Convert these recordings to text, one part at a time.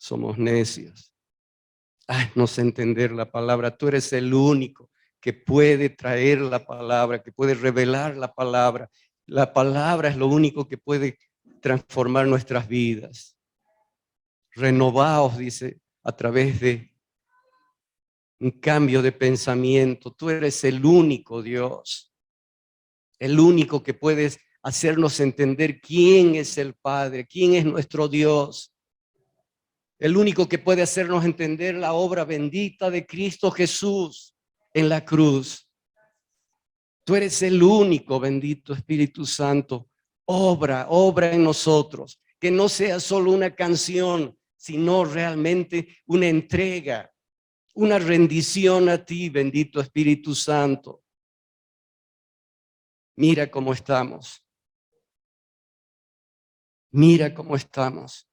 somos necios. Haznos entender la palabra. Tú eres el único que puede traer la palabra, que puede revelar la palabra. La palabra es lo único que puede transformar nuestras vidas. Renovaos, dice, a través de un cambio de pensamiento. Tú eres el único Dios, el único que puedes hacernos entender quién es el Padre, quién es nuestro Dios. El único que puede hacernos entender la obra bendita de Cristo Jesús en la cruz. Tú eres el único, bendito Espíritu Santo. Obra en nosotros. Que no sea solo una canción, sino realmente una entrega, una rendición a ti, bendito Espíritu Santo. Mira cómo estamos. Mira cómo estamos.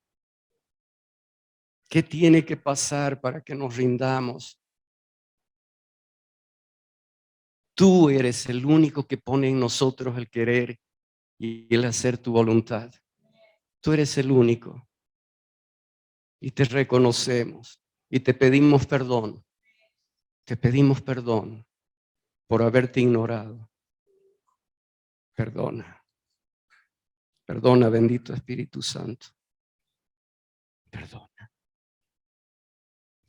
¿Qué tiene que pasar para que nos rindamos? Tú eres el único que pone en nosotros el querer y el hacer tu voluntad. Tú eres el único. Y te reconocemos y te pedimos perdón. Te pedimos perdón por haberte ignorado. Perdona. Perdona, bendito Espíritu Santo. Perdona.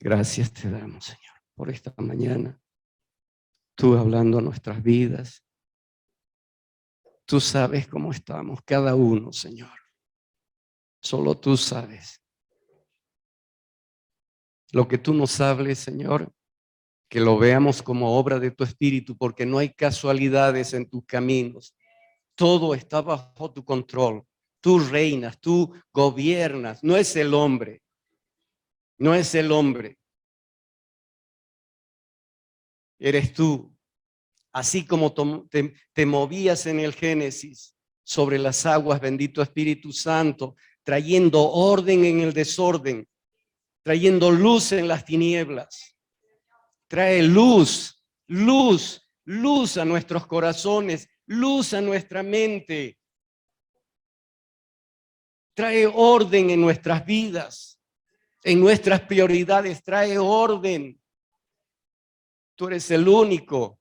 Gracias te damos, Señor, por esta mañana. Tú hablando a nuestras vidas. Tú sabes cómo estamos, cada uno, Señor. Solo tú sabes. Lo que tú nos hables, Señor, que lo veamos como obra de tu Espíritu, porque no hay casualidades en tus caminos. Todo está bajo tu control. Tú reinas, tú gobiernas. No es el hombre. No es el hombre. Eres tú. Así como te movías en el Génesis sobre las aguas, bendito Espíritu Santo, trayendo orden en el desorden, trayendo luz en las tinieblas. Trae luz, luz, luz a nuestros corazones, luz a nuestra mente. Trae orden en nuestras vidas, en nuestras prioridades, trae orden. Tú eres el único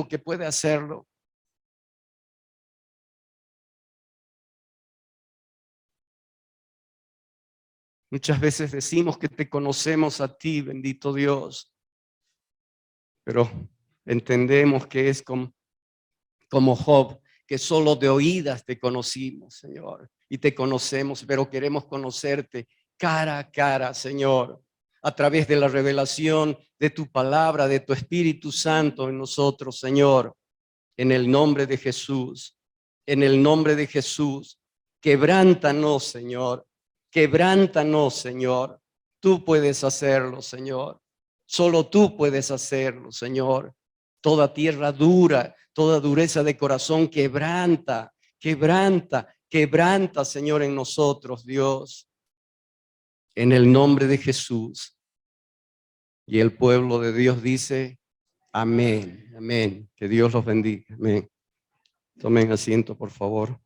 que puede hacerlo. Muchas veces decimos que te conocemos a ti, bendito Dios, pero entendemos que es como Job, que solo de oídas te conocimos, Señor, y te conocemos, pero queremos conocerte cara a cara, Señor, a través de la revelación de tu palabra, de tu Espíritu Santo en nosotros, Señor, en el nombre de Jesús, en el nombre de Jesús. Quebrántanos, Señor, quebrántanos, Señor. Tú puedes hacerlo, Señor. Solo tú puedes hacerlo, Señor. Toda tierra dura, toda dureza de corazón, quebranta, quebranta, quebranta, Señor, en nosotros, Dios. En el nombre de Jesús. Y el pueblo de Dios dice, amén, amén. Que Dios los bendiga, amén. Tomen asiento, por favor.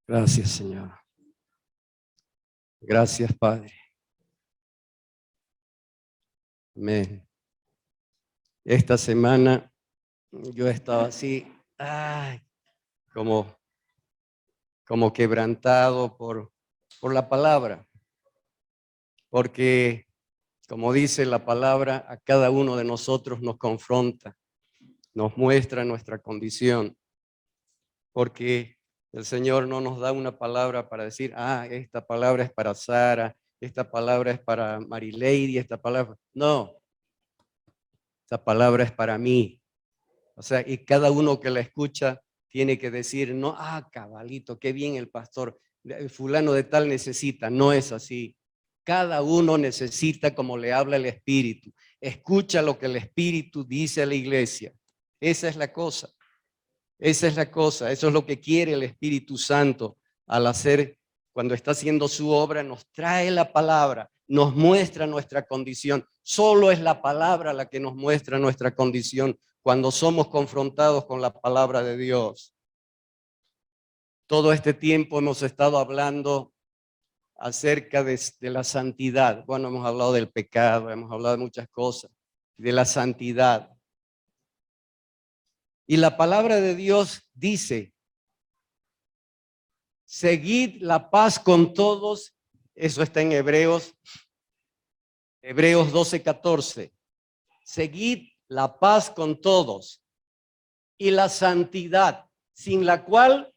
Gracias, Señor. Gracias, Padre. Amén. Esta semana yo estaba así, como quebrantado por la palabra. Porque, como dice la palabra, a cada uno de nosotros nos confronta, nos muestra nuestra condición. Porque el Señor no nos da una palabra para decir, esta palabra es para Sara, esta palabra es para Marilady, esta palabra. No, esta palabra es para mí. O sea, y cada uno que la escucha tiene que decir, no, cabalito, qué bien el pastor, fulano de tal necesita. No es así. Cada uno necesita como le habla el Espíritu. Escucha lo que el Espíritu dice a la iglesia. Esa es la cosa. Esa es la cosa. Eso es lo que quiere el Espíritu Santo al hacer cuando está haciendo su obra, nos trae la palabra, nos muestra nuestra condición. Solo es la palabra la que nos muestra nuestra condición cuando somos confrontados con la palabra de Dios. Todo este tiempo hemos estado hablando acerca de la santidad. Bueno, hemos hablado del pecado, hemos hablado de muchas cosas, de la santidad. Y la palabra de Dios dice, seguid la paz con todos. Eso está en Hebreos 12:14. Seguid la paz con todos y la santidad, sin la cual,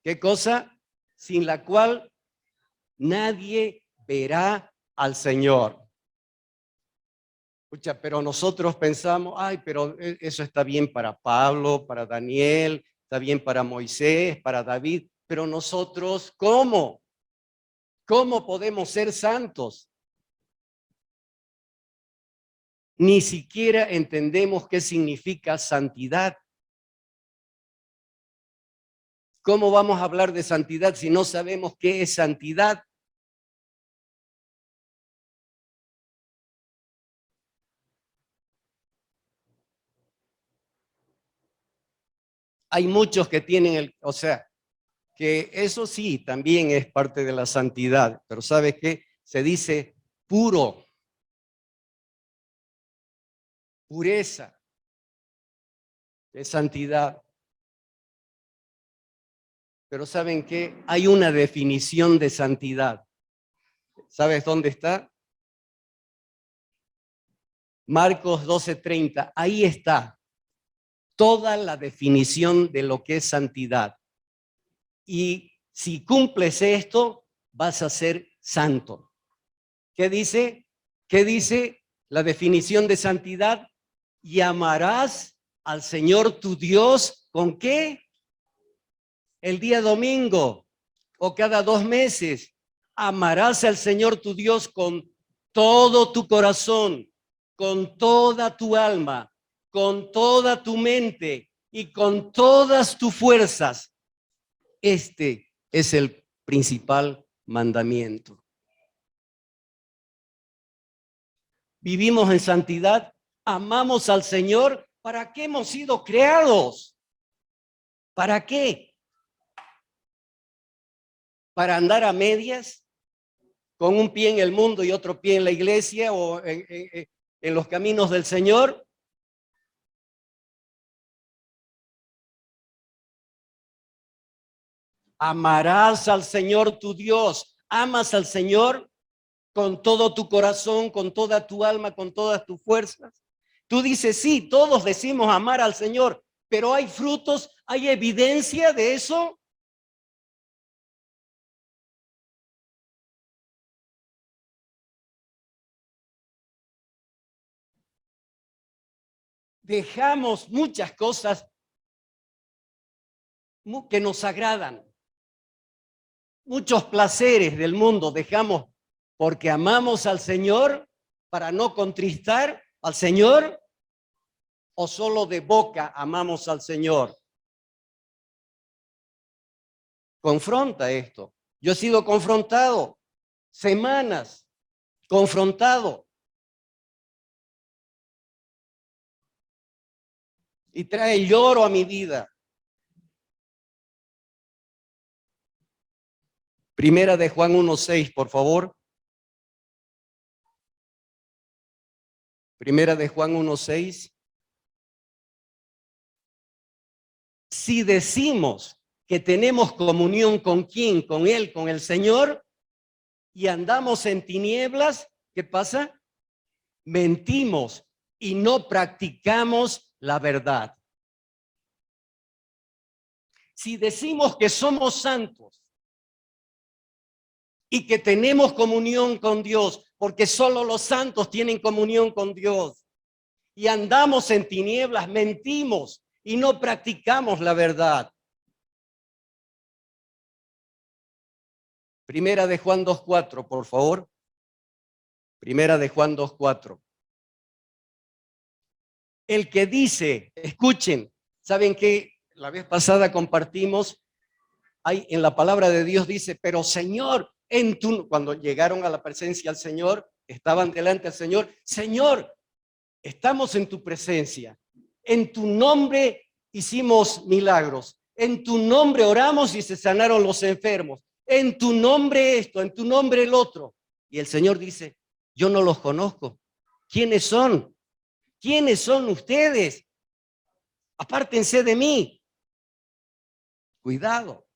¿qué cosa? Sin la cual nadie verá al Señor. Escucha, pero nosotros pensamos, ay, pero eso está bien para Pablo, para Daniel, está bien para Moisés, para David, pero nosotros, ¿cómo? ¿Cómo podemos ser santos? Ni siquiera entendemos qué significa santidad. ¿Cómo vamos a hablar de santidad si no sabemos qué es santidad? Hay muchos que tienen o sea, que eso sí, también es parte de la santidad, pero ¿sabes qué? Se dice puro, pureza, es santidad. Pero ¿saben qué? Hay una definición de santidad. ¿Sabes dónde está? Marcos 12:30. Ahí está toda la definición de lo que es santidad. Y si cumples esto, vas a ser santo. ¿Qué dice? ¿Qué dice la definición de santidad? Y amarás al Señor tu Dios, ¿con qué? El día domingo o cada 2 meses. Amarás al Señor tu Dios con todo tu corazón, con toda tu alma, con toda tu mente y con todas tus fuerzas. Este es el principal mandamiento. Vivimos en santidad, amamos al Señor. ¿Para qué hemos sido creados? ¿Para qué? ¿Para andar a medias? ¿Con un pie en el mundo y otro pie en la iglesia o en los caminos del Señor? Amarás al Señor tu Dios. ¿Amas al Señor con todo tu corazón, con toda tu alma, con todas tus fuerzas? Tú dices, sí, todos decimos amar al Señor, pero ¿hay frutos? ¿Hay evidencia de eso? Dejamos muchas cosas que nos agradan. Muchos placeres del mundo dejamos porque amamos al Señor para no contristar al Señor, o solo de boca amamos al Señor. Confronta esto. Yo he sido confrontado semanas, confrontado, y trae lloro a mi vida. Primera de Juan 1:6, por favor. Primera de Juan 1:6. Si decimos que tenemos comunión con quién, con Él, con el Señor, y andamos en tinieblas, ¿qué pasa? Mentimos y no practicamos la verdad. Si decimos que somos santos y que tenemos comunión con Dios, porque solo los santos tienen comunión con Dios, y andamos en tinieblas, mentimos y no practicamos la verdad. Primera de Juan 2:4, por favor. Primera de Juan 2:4. El que dice, escuchen, ¿saben qué? La vez pasada compartimos hay en la palabra de Dios dice, pero Señor, cuando llegaron a la presencia del Señor, estaban delante del Señor, Señor, estamos en tu presencia, en tu nombre hicimos milagros, en tu nombre oramos y se sanaron los enfermos, en tu nombre esto, en tu nombre el otro. Y el Señor dice, yo no los conozco. ¿Quiénes son? ¿Quiénes son ustedes? Apártense de mí. Cuidado.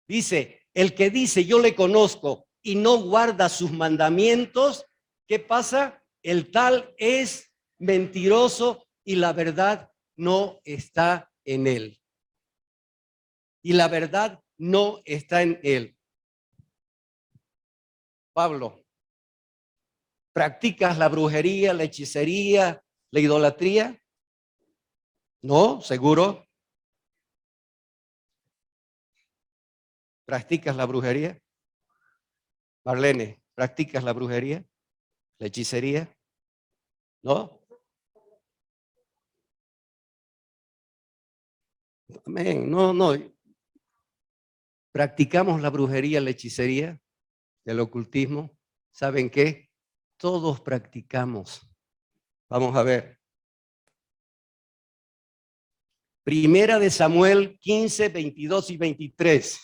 Dice, el que dice yo le conozco y no guarda sus mandamientos, ¿qué pasa? El tal es mentiroso y la verdad no está en él. Y la verdad no está en él. Pablo, ¿practicas la brujería, la hechicería, la idolatría? No, seguro. ¿Practicas la brujería? Marlene, ¿practicas la brujería? ¿La hechicería? ¿No? Amén. No, no. ¿Practicamos la brujería, la hechicería, el ocultismo? ¿Saben qué? Todos practicamos. Vamos a ver. Primera de Samuel 15, 22 y 23.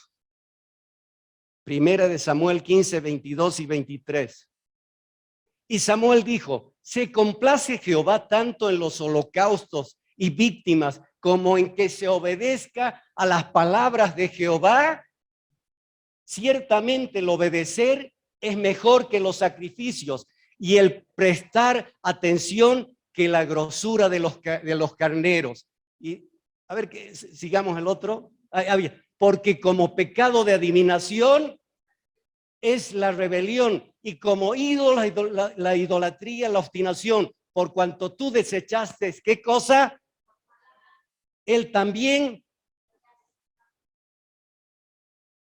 Primera de Samuel 15, 22 y 23. Y Samuel dijo, ¿se complace Jehová tanto en los holocaustos y víctimas como en que se obedezca a las palabras de Jehová? Ciertamente el obedecer es mejor que los sacrificios y el prestar atención que la grosura de los carneros. Y a ver, que sigamos el otro. Porque como pecado de adivinación es la rebelión y como ídolo la idolatría, la obstinación, por cuanto tú desechaste, ¿qué cosa? Él también.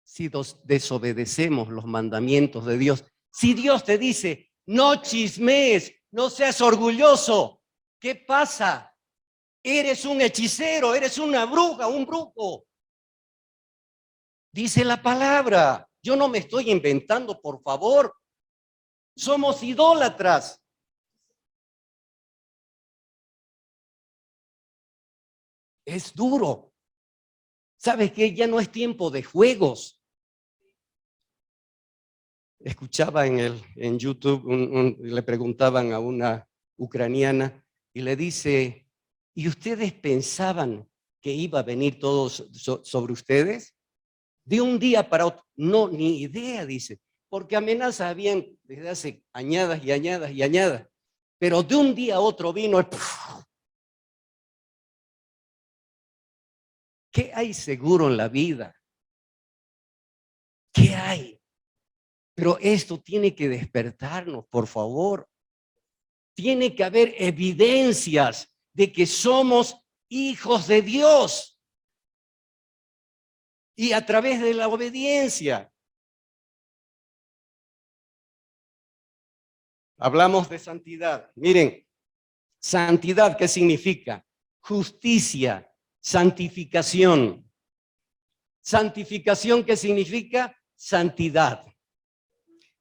Si desobedecemos los mandamientos de Dios, si Dios te dice, no chismees, no seas orgulloso, ¿qué pasa? Eres un hechicero, eres una bruja, un brujo. Dice la palabra, yo no me estoy inventando, por favor. Somos idólatras. Es duro. ¿Sabes qué? Ya no es tiempo de juegos. Escuchaba en YouTube, le preguntaban a una ucraniana y le dice, ¿y ustedes pensaban que iba a venir todo sobre ustedes? De un día para otro. No, ni idea, dice, porque amenazas habían desde hace añadas y añadas y añadas, pero de un día a otro vino el... ¿Qué hay seguro en la vida? ¿Qué hay? Pero esto tiene que despertarnos, por favor. Tiene que haber evidencias de que somos hijos de Dios. Y a través de la obediencia. Hablamos de santidad. Miren, santidad, ¿qué significa? Justicia, santificación. Santificación, ¿qué significa? Santidad.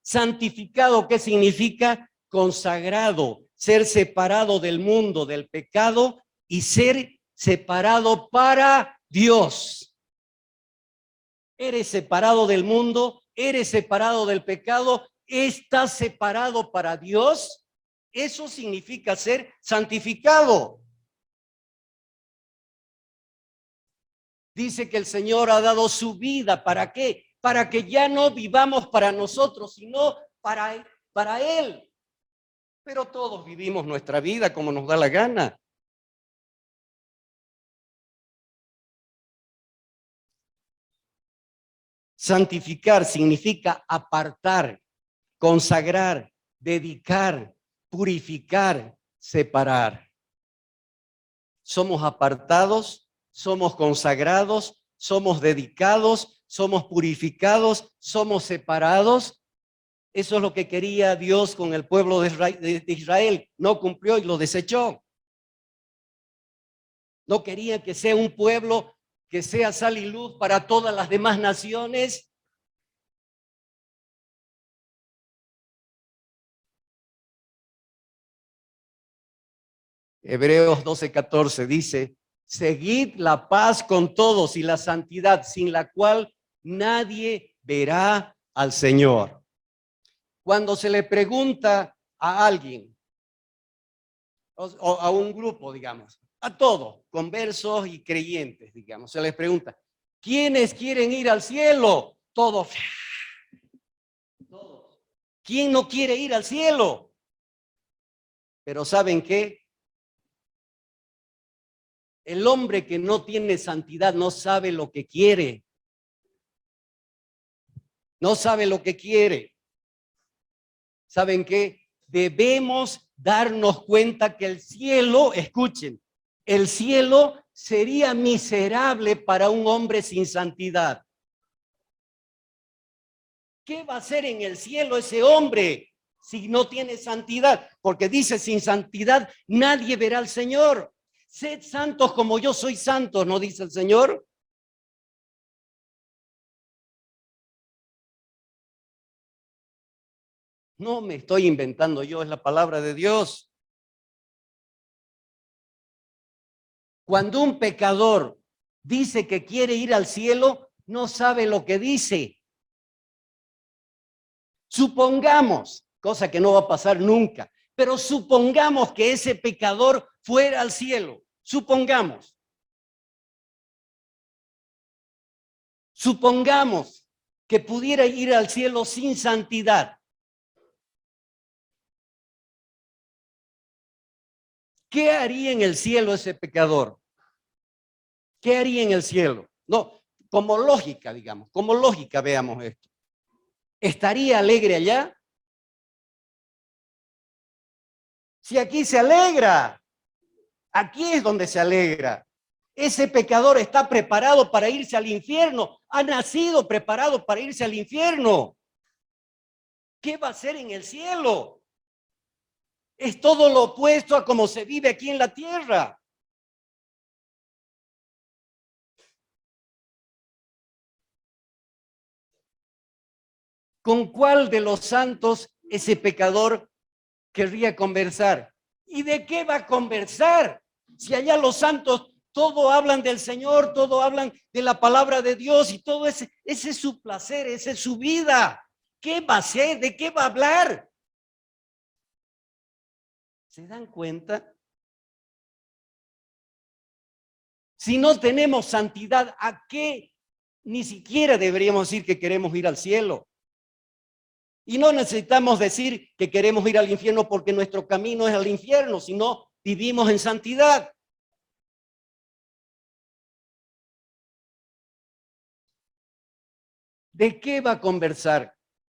Santificado, ¿qué significa? Consagrado, ser separado del mundo, del pecado y ser separado para Dios. Eres separado del mundo, eres separado del pecado, estás separado para Dios. Eso significa ser santificado. Dice que el Señor ha dado su vida. ¿Para qué? Para que ya no vivamos para nosotros, sino para Él. Pero todos vivimos nuestra vida como nos da la gana. Santificar significa apartar, consagrar, dedicar, purificar, separar. Somos apartados, somos consagrados, somos dedicados, somos purificados, somos separados. Eso es lo que quería Dios con el pueblo de Israel. No cumplió y lo desechó. No quería que sea un pueblo que sea sal y luz para todas las demás naciones. Hebreos 12:14 dice, seguid la paz con todos y la santidad, sin la cual nadie verá al Señor. Cuando se le pregunta a alguien, o a un grupo, digamos, a todos, conversos y creyentes, digamos, se les pregunta, ¿quiénes quieren ir al cielo? Todos. Todos. ¿Quién no quiere ir al cielo? Pero ¿saben qué? El hombre que no tiene santidad no sabe lo que quiere. No sabe lo que quiere. ¿Saben qué? Debemos darnos cuenta que el cielo, escuchen, el cielo sería miserable para un hombre sin santidad. ¿Qué va a hacer en el cielo ese hombre si no tiene santidad? Porque dice, sin santidad nadie verá al Señor. Sed santos como yo soy santo, ¿no dice el Señor? No me estoy inventando yo, es la palabra de Dios. Cuando un pecador dice que quiere ir al cielo, no sabe lo que dice. Supongamos, cosa que no va a pasar nunca, pero supongamos que ese pecador fuera al cielo. Supongamos. Supongamos que pudiera ir al cielo sin santidad. ¿Qué haría en el cielo ese pecador? ¿Qué haría en el cielo? No, como lógica, digamos, como lógica veamos esto. ¿Estaría alegre allá? Si aquí se alegra, aquí es donde se alegra. Ese pecador está preparado para irse al infierno, ha nacido preparado para irse al infierno. ¿Qué va a hacer en el cielo? Es todo lo opuesto a cómo se vive aquí en la tierra. ¿Con cuál de los santos ese pecador querría conversar? ¿Y de qué va a conversar? Si allá los santos todo hablan del Señor, todo hablan de la palabra de Dios y todo ese es su placer, esa es su vida. ¿Qué va a hacer? ¿De qué va a hablar? ¿Se dan cuenta? Si no tenemos santidad, ¿a qué ni siquiera deberíamos decir que queremos ir al cielo? Y no necesitamos decir que queremos ir al infierno porque nuestro camino es al infierno, sino vivimos en santidad. ¿De qué va a conversar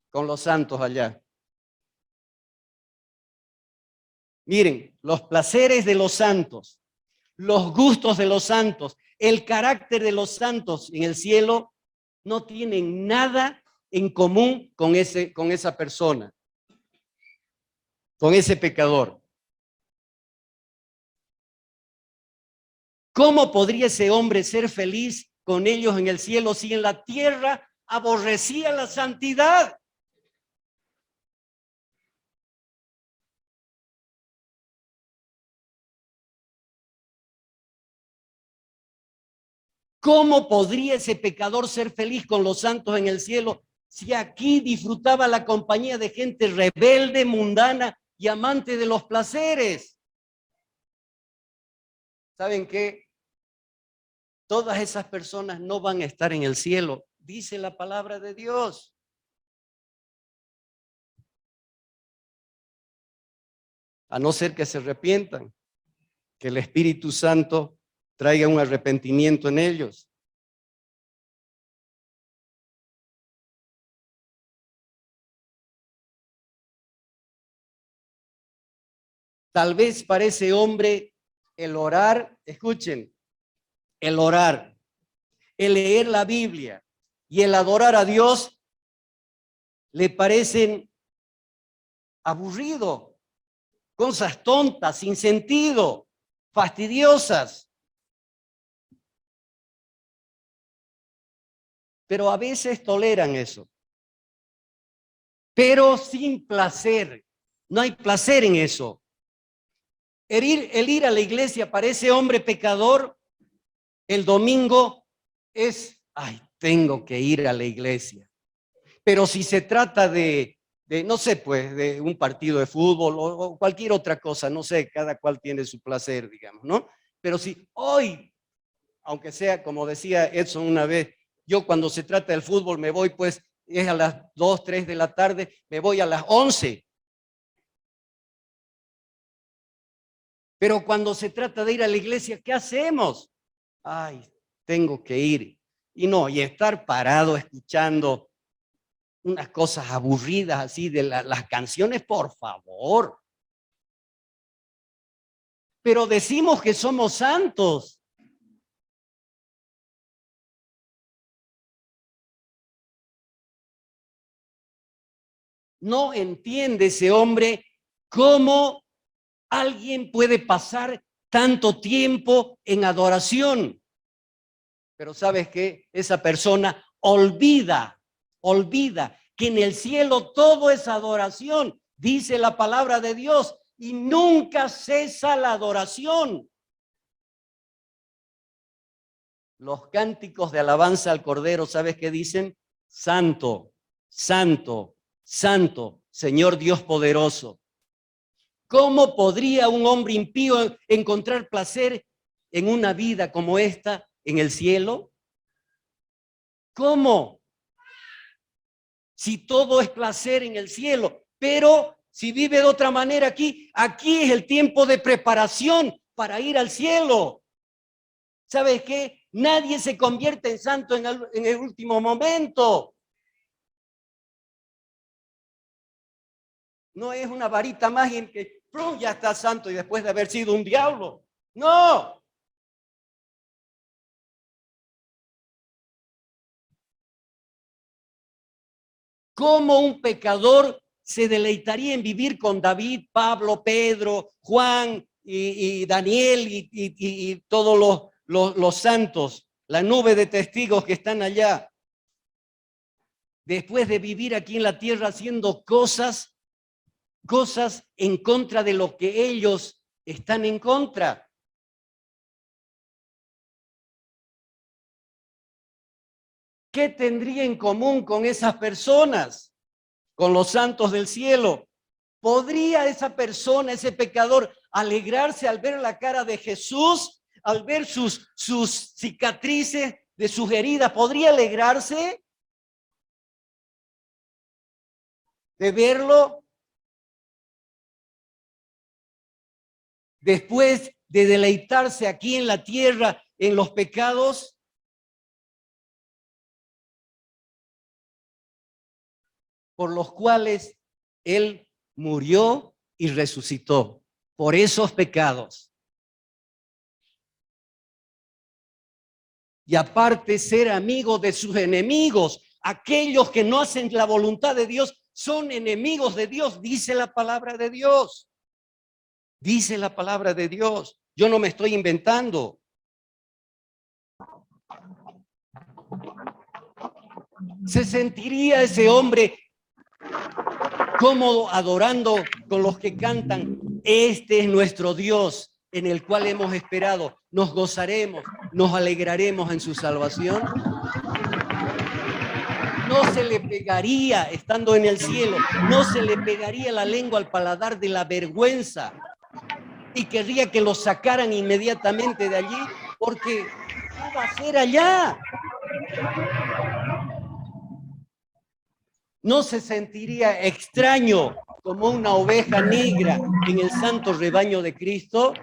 con los santos allá? Miren, los placeres de los santos, los gustos de los santos, el carácter de los santos en el cielo no tienen nada en común con esa persona, con ese pecador. ¿Cómo podría ese hombre ser feliz con ellos en el cielo si en la tierra aborrecía la santidad? ¿Cómo podría ese pecador ser feliz con los santos en el cielo si aquí disfrutaba la compañía de gente rebelde, mundana y amante de los placeres? ¿Saben qué? Todas esas personas no van a estar en el cielo, dice la palabra de Dios. A no ser que se arrepientan, que el Espíritu Santo traiga un arrepentimiento en ellos. Tal vez para ese hombre el orar, escuchen, el orar, el leer la Biblia y el adorar a Dios le parecen aburridos, cosas tontas, sin sentido, fastidiosas. pero a veces toleran eso. Pero sin placer. No hay placer en eso. El ir a la iglesia para ese hombre pecador el domingo es, ay, tengo que ir a la iglesia. Pero si se trata no sé, pues, de un partido de fútbol o cualquier otra cosa, no sé, cada cual tiene su placer, digamos, ¿no? Pero si hoy, aunque sea, como decía Edson una vez, yo cuando se trata del fútbol me voy, pues, es a las 2, 3 de la tarde, me voy a las 11. Pero cuando se trata de ir a la iglesia, ¿qué hacemos? Ay, tengo que ir. Y no, y estar parado escuchando unas cosas aburridas así de las canciones, por favor. Pero decimos que somos santos. No entiende ese hombre cómo alguien puede pasar tanto tiempo en adoración. Pero ¿sabes qué? Esa persona olvida que en el cielo todo es adoración, dice la palabra de Dios, y nunca cesa la adoración. Los cánticos de alabanza al Cordero, ¿sabes qué dicen? Santo, santo, santo, Señor Dios poderoso. ¿Cómo podría un hombre impío encontrar placer en una vida como esta en el cielo? ¿Cómo? Si todo es placer en el cielo, pero si vive de otra manera aquí es el tiempo de preparación para ir al cielo. ¿Sabes qué? Nadie se convierte en santo en el último momento. No es una varita mágica que ya está santo y después de haber sido un diablo. No. ¿Cómo un pecador se deleitaría en vivir con David, Pablo, Pedro, Juan y Daniel y todos los santos, la nube de testigos que están allá? Después de vivir aquí en la tierra haciendo cosas en contra de lo que ellos están en contra. ¿Qué tendría en común con esas personas? Con los santos del cielo. ¿Podría esa persona, ese pecador, alegrarse al ver la cara de Jesús, al ver sus cicatrices de sus heridas? ¿Podría alegrarse de verlo? Después de deleitarse aquí en la tierra en los pecados, por los cuales Él murió y resucitó, por esos pecados. Y aparte ser amigo de sus enemigos, aquellos que no hacen la voluntad de Dios son enemigos de Dios, dice la palabra de Dios. Dice la palabra de Dios. Yo no me estoy inventando. ¿Se sentiría ese hombre cómodo adorando con los que cantan? Este es nuestro Dios en el cual hemos esperado. Nos gozaremos, nos alegraremos en su salvación. No se le pegaría, estando en el cielo, no se le pegaría la lengua al paladar de la vergüenza y querría que lo sacaran inmediatamente de allí, porque ¿qué va a hacer allá? No se sentiría extraño como una oveja negra en el santo rebaño de Cristo.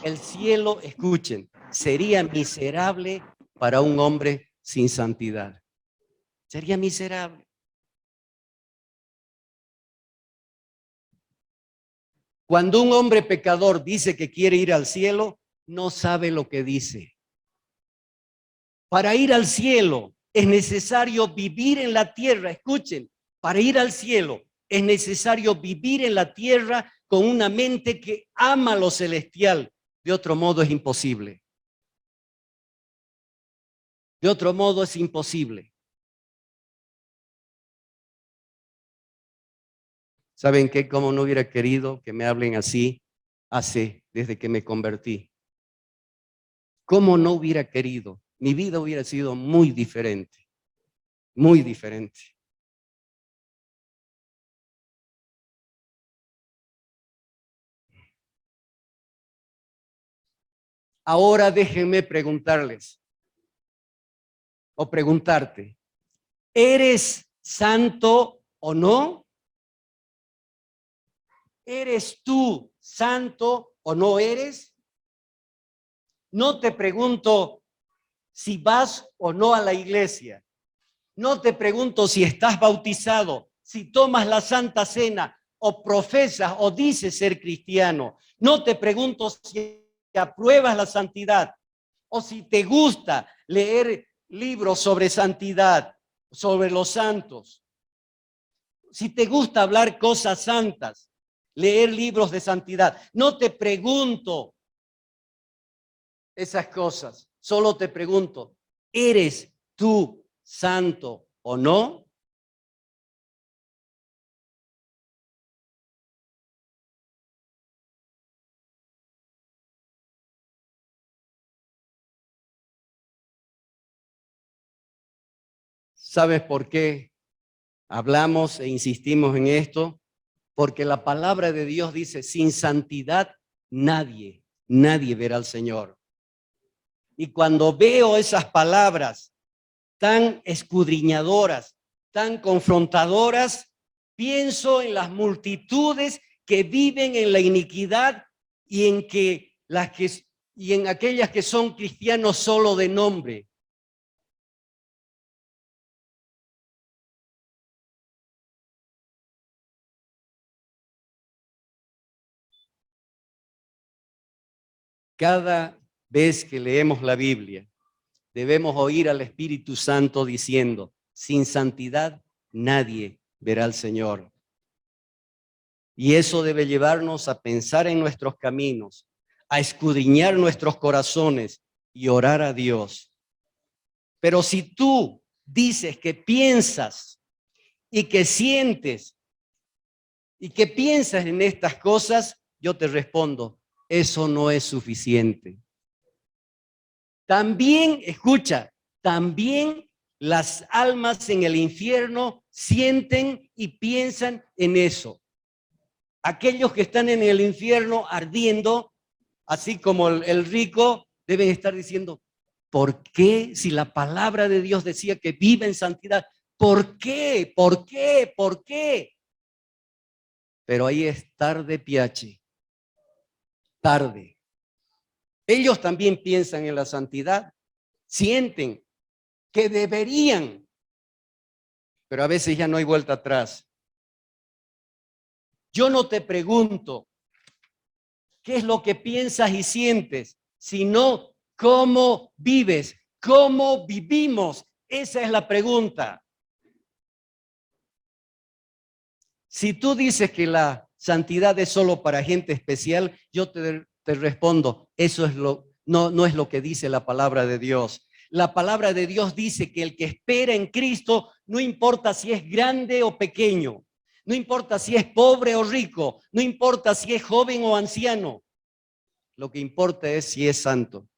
El cielo, escuchen, sería miserable para un hombre sin santidad. Sería miserable. Cuando un hombre pecador dice que quiere ir al cielo, no sabe lo que dice. Para ir al cielo es necesario vivir en la tierra. Escuchen, para ir al cielo es necesario vivir en la tierra con una mente que ama lo celestial. De otro modo es imposible. De otro modo es imposible. ¿Saben qué? Como no hubiera querido que me hablen así desde que me convertí. ¿Cómo no hubiera querido? Mi vida hubiera sido muy diferente, muy diferente. Ahora déjenme preguntarles o preguntarte, ¿eres santo o no? ¿Eres tú santo o no eres? No te pregunto si vas o no a la iglesia. No te pregunto si estás bautizado, si tomas la Santa Cena o profesas o dices ser cristiano. No te pregunto si apruebas la santidad o si te gusta leer libros sobre santidad, sobre los santos. Si te gusta hablar cosas santas, leer libros de santidad. No te pregunto esas cosas. Solo te pregunto, ¿eres tú santo o no? ¿Sabes por qué hablamos e insistimos en esto? Porque la palabra de Dios dice, sin santidad nadie verá al Señor. Y cuando veo esas palabras tan escudriñadoras, tan confrontadoras, pienso en las multitudes que viven en la iniquidad y y en aquellas que son cristianos solo de nombre. Cada vez que leemos la Biblia, debemos oír al Espíritu Santo diciendo, sin santidad nadie verá al Señor. Y eso debe llevarnos a pensar en nuestros caminos, a escudriñar nuestros corazones y orar a Dios. Pero si tú dices que piensas y que sientes y que piensas en estas cosas, yo te respondo, eso no es suficiente. También, escucha, también las almas en el infierno sienten y piensan en eso. Aquellos que están en el infierno ardiendo, así como el rico, deben estar diciendo, ¿por qué si la palabra de Dios decía que vive en santidad? ¿Por qué? ¿Por qué? ¿Por qué? Pero ahí es tarde, Piachi, tarde. Ellos también piensan en la santidad, sienten que deberían, pero a veces ya no hay vuelta atrás. Yo no te pregunto qué es lo que piensas y sientes, sino cómo vives, cómo vivimos. Esa es la pregunta. Si tú dices que la santidad es solo para gente especial, yo te respondo, eso es no es lo que dice la palabra de Dios. La palabra de Dios dice que el que espera en Cristo, no importa si es grande o pequeño, no importa si es pobre o rico, no importa si es joven o anciano, lo que importa es si es santo.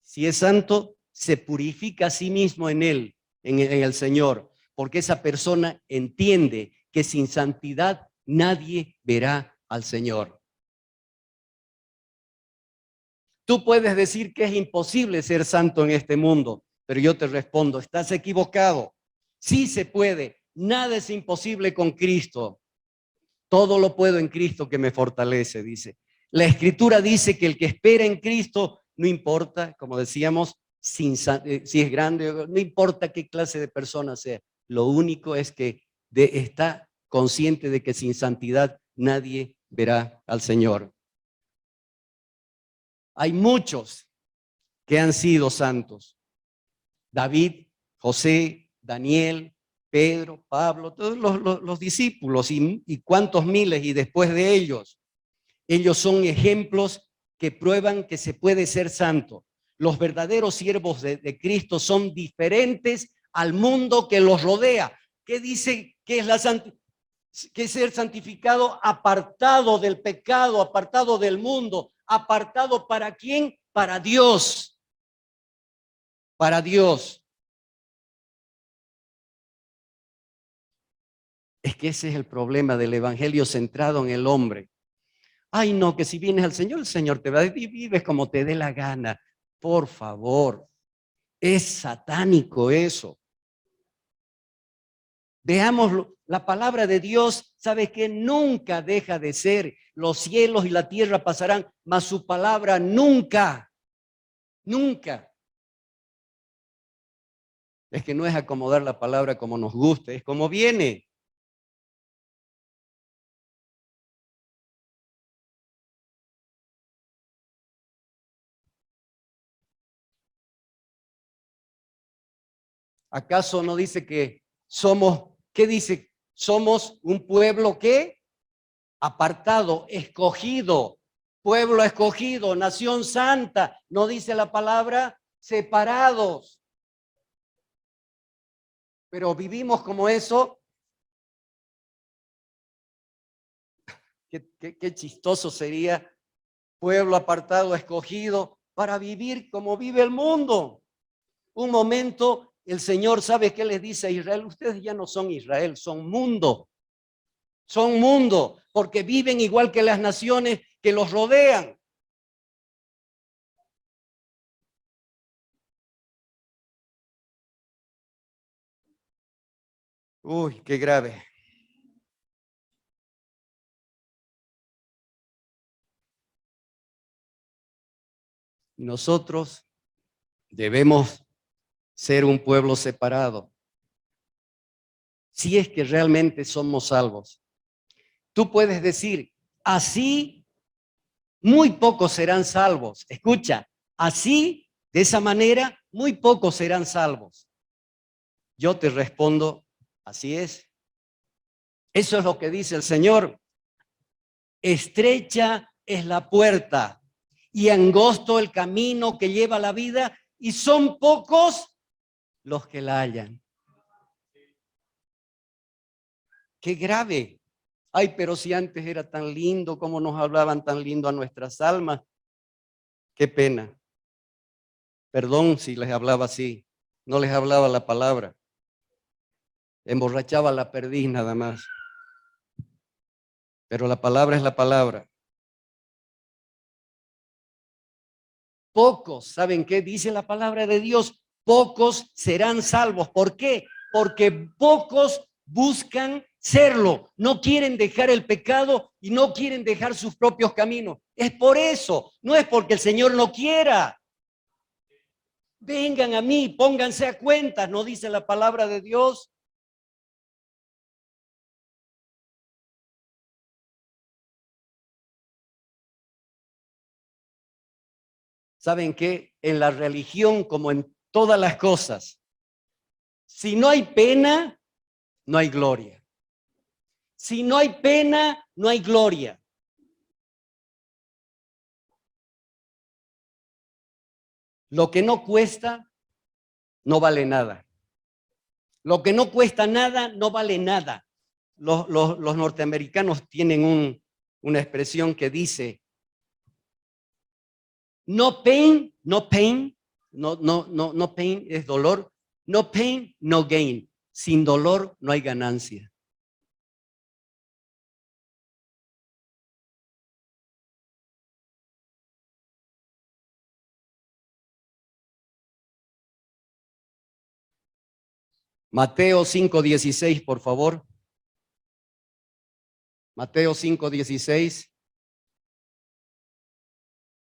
Si es santo, se purifica a sí mismo en él, en el Señor, porque esa persona entiende que sin santidad nadie verá al Señor. Tú puedes decir que es imposible ser santo en este mundo, pero yo te respondo, estás equivocado. Sí se puede, nada es imposible con Cristo. Todo lo puedo en Cristo que me fortalece, dice. La Escritura dice que el que espera en Cristo, no importa, como decíamos, si es grande, no importa qué clase de persona sea. Lo único es que está consciente de que sin santidad nadie verá al Señor. Hay muchos que han sido santos. David, José, Daniel, Pedro, Pablo, todos los discípulos y cuántos miles y después de ellos. Ellos son ejemplos que prueban que se puede ser santo. Los verdaderos siervos de Cristo son diferentes al mundo que los rodea. ¿Qué dice que es que es ser santificado? Apartado del pecado, apartado del mundo, apartado ¿para quién? Para Dios. Para Dios. Es que ese es el problema del evangelio centrado en el hombre. Ay, no, que si vienes al Señor, el Señor te va a vivir, vives como te dé la gana. Por favor, es satánico eso. Veámoslo, la palabra de Dios, ¿sabe qué? Nunca deja de ser. Los cielos y la tierra pasarán, mas su palabra nunca, nunca. Es que no es acomodar la palabra como nos guste, es como viene. ¿Acaso no dice que somos, qué dice? Somos un pueblo que apartado, escogido, pueblo escogido, nación santa. ¿No dice la palabra? Separados. Pero vivimos como eso. Qué chistoso sería, pueblo apartado, escogido, para vivir como vive el mundo. Un momento, el Señor sabe qué les dice a Israel: ustedes ya no son Israel, son mundo. Son mundo, porque viven igual que las naciones que los rodean. Uy, qué grave. Nosotros debemos ser un pueblo separado, si es que realmente somos salvos. Tú puedes decir, así muy pocos serán salvos. Escucha, así, de esa manera, muy pocos serán salvos. Yo te respondo, así es. Eso es lo que dice el Señor. Estrecha es la puerta y angosto el camino que lleva a la vida, y son pocos los que la hallan. Qué grave. Ay, pero si antes era tan lindo, cómo nos hablaban tan lindo a nuestras almas. Qué pena. Perdón si les hablaba así. No les hablaba la palabra. Emborrachaba la perdiz nada más. Pero la palabra es la palabra. Pocos, ¿saben qué? Dice la palabra de Dios, pocos serán salvos. ¿Por qué? Porque pocos buscan serlo, no quieren dejar el pecado y no quieren dejar sus propios caminos. Es por eso, no es porque el Señor no quiera. Vengan a mí, pónganse a cuentas, ¿no dice la palabra de Dios? ¿Saben qué? En la religión, como en todas las cosas, si no hay pena, no hay gloria. Si no hay pena, no hay gloria. Lo que no cuesta, no vale nada. Lo que no cuesta nada, no vale nada. Los norteamericanos tienen una expresión que dice, no pain, no pain, no pain es dolor, no pain, no gain. Sin dolor no hay ganancia. Mateo 5:16, por favor. Mateo 5:16.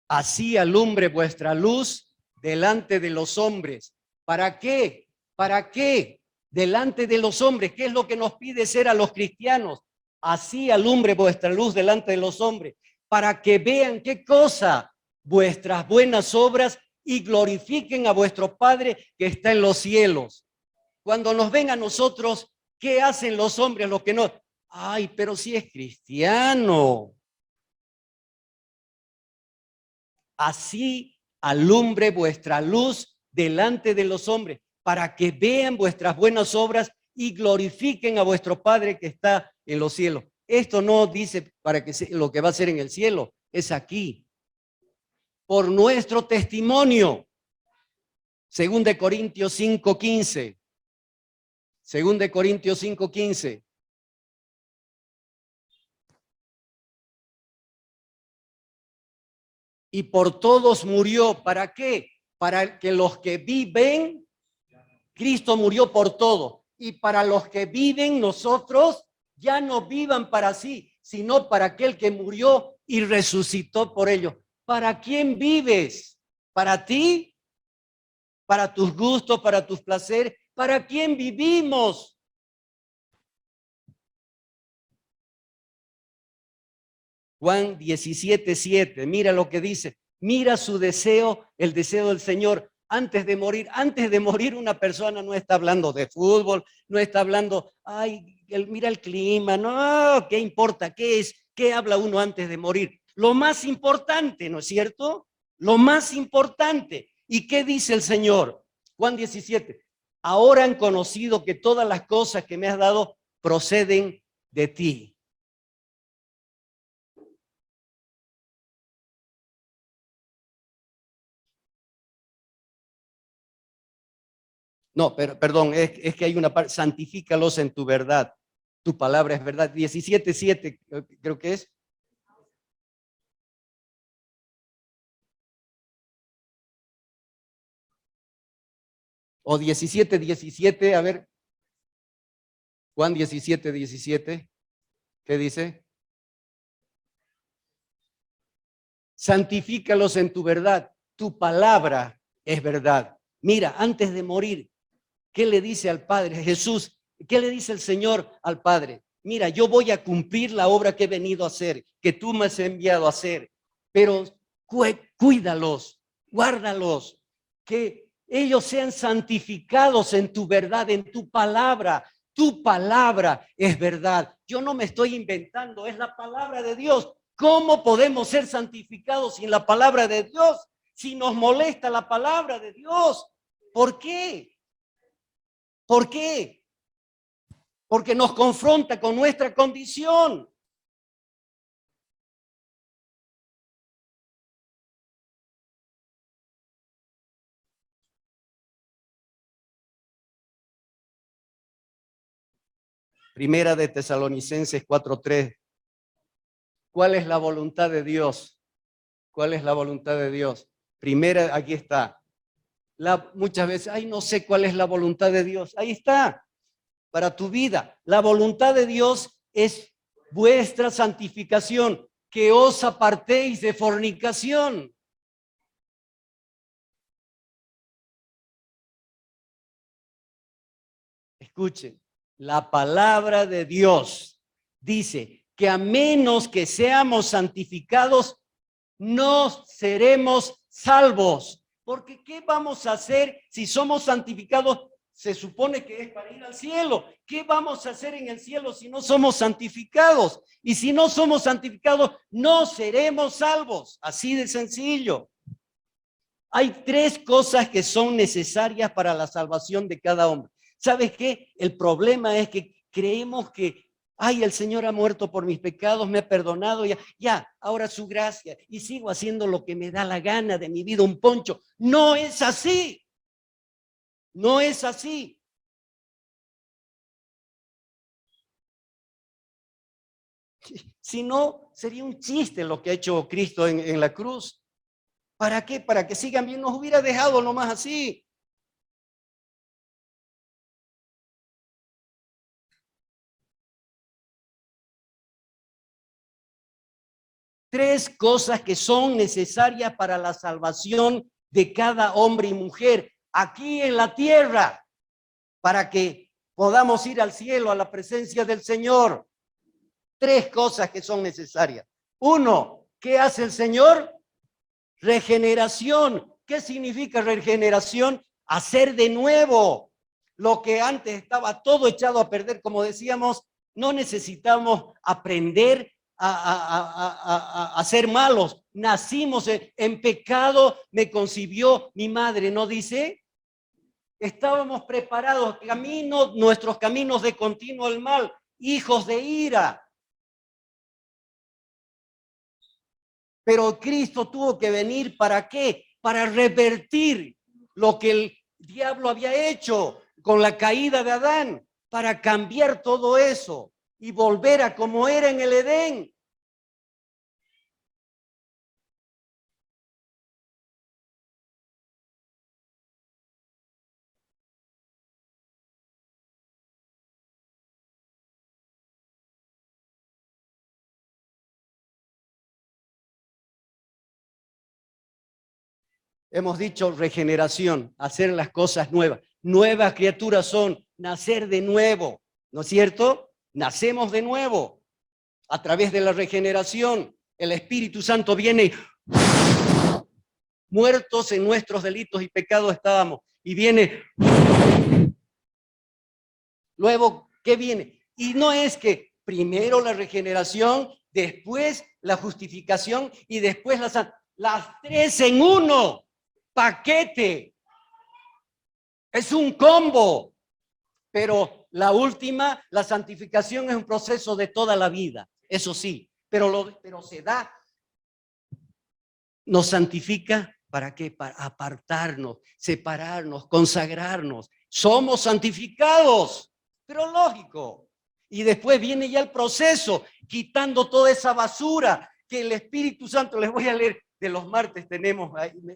Así alumbre vuestra luz delante de los hombres. ¿Para qué? ¿Para qué? Delante de los hombres. ¿Qué es lo que nos pide ser a los cristianos? Así alumbre vuestra luz delante de los hombres, para que vean qué cosa, vuestras buenas obras, y glorifiquen a vuestro Padre que está en los cielos. Cuando nos ven a nosotros, ¿qué hacen los hombres? Los que no. Ay, pero si es cristiano. Así alumbre vuestra luz delante de los hombres, para que vean vuestras buenas obras y glorifiquen a vuestro Padre que está en los cielos. Esto no dice para que lo que va a ser en el cielo, es aquí. Por nuestro testimonio. 2 Corintios 5:15. 2 Corintios 5:15. Y por todos murió. ¿Para qué? Para que los que viven, Cristo murió por todos. Y para los que viven, nosotros ya no vivan para sí, sino para aquel que murió y resucitó por ellos. ¿Para quién vives? ¿Para ti? ¿Para tus gustos? ¿Para tus placeres? ¿Para quién vivimos? Juan 17:7, mira lo que dice. Mira su deseo, el deseo del Señor antes de morir. Antes de morir una persona no está hablando de fútbol, no está hablando, ay, mira el clima, no, ¿qué importa? ¿Qué es? ¿Qué habla uno antes de morir? Lo más importante, ¿no es cierto? Lo más importante. ¿Y qué dice el Señor? Juan 17, ahora han conocido que todas las cosas que me has dado proceden de ti. No, pero perdón, es que hay una parte, santifícalos en tu verdad. Tu palabra es verdad. 17:7, creo que es. O 17:17, a ver. Juan 17:17, ¿qué dice? Santifícalos en tu verdad. Tu palabra es verdad. Mira, antes de morir, ¿qué le dice al Padre? Jesús, ¿qué le dice el Señor al Padre? Mira, yo voy a cumplir la obra que he venido a hacer, que tú me has enviado a hacer, pero cuídalos, guárdalos, que ellos sean santificados en tu verdad, en tu palabra. Tu palabra es verdad. Yo no me estoy inventando, es la palabra de Dios. ¿Cómo podemos ser santificados sin la palabra de Dios? Si nos molesta la palabra de Dios, ¿por qué? ¿Por qué? Porque nos confronta con nuestra condición. Primera de Tesalonicenses 4:3. ¿Cuál es la voluntad de Dios? ¿Cuál es la voluntad de Dios? Primera, aquí está. Muchas veces, ay, no sé cuál es la voluntad de Dios. Ahí está, para tu vida. La voluntad de Dios es vuestra santificación, que os apartéis de fornicación. Escuchen, la palabra de Dios dice que a menos que seamos santificados, no seremos salvos. Porque ¿qué vamos a hacer si somos santificados? Se supone que es para ir al cielo. ¿Qué vamos a hacer en el cielo si no somos santificados? Y si no somos santificados, no seremos salvos. Así de sencillo. Hay tres cosas que son necesarias para la salvación de cada hombre. ¿Sabes qué? El problema es que creemos que, ay, el Señor ha muerto por mis pecados, me ha perdonado, ya, ahora su gracia, y sigo haciendo lo que me da la gana de mi vida, un poncho. No es así. No es así. Si no, sería un chiste lo que ha hecho Cristo en la cruz. ¿Para qué? Para que sigan bien. Nos hubiera dejado nomás así. Tres cosas que son necesarias para la salvación de cada hombre y mujer aquí en la tierra, para que podamos ir al cielo, a la presencia del Señor. Tres cosas que son necesarias. Uno, ¿qué hace el Señor? Regeneración. ¿Qué significa regeneración? Hacer de nuevo. Lo que antes estaba todo echado a perder, como decíamos, no necesitamos aprender a ser malos. nacimos en pecado, me concibió mi madre, ¿no dice? Estábamos preparados, nuestros caminos de continuo al mal, hijos de ira. Pero Cristo tuvo que venir, ¿para qué? Para revertir lo que el diablo había hecho con la caída de Adán, para cambiar todo eso y volver a como era en el Edén. Hemos dicho regeneración, hacer las cosas nuevas. Nuevas criaturas son nacer de nuevo, ¿no es cierto? Nacemos de nuevo a través de la regeneración. El Espíritu Santo viene, muertos en nuestros delitos y pecados estábamos, y viene. Luego, ¿qué viene? Y no es que primero la regeneración, después la justificación y después las tres en uno. Paquete. Es un combo. Pero la última, la santificación, es un proceso de toda la vida. Eso sí, pero se da. Nos santifica, ¿para qué? Para apartarnos, separarnos, consagrarnos. Somos santificados, pero lógico. Y después viene ya el proceso, quitando toda esa basura que el Espíritu Santo, les voy a leer, de los martes tenemos,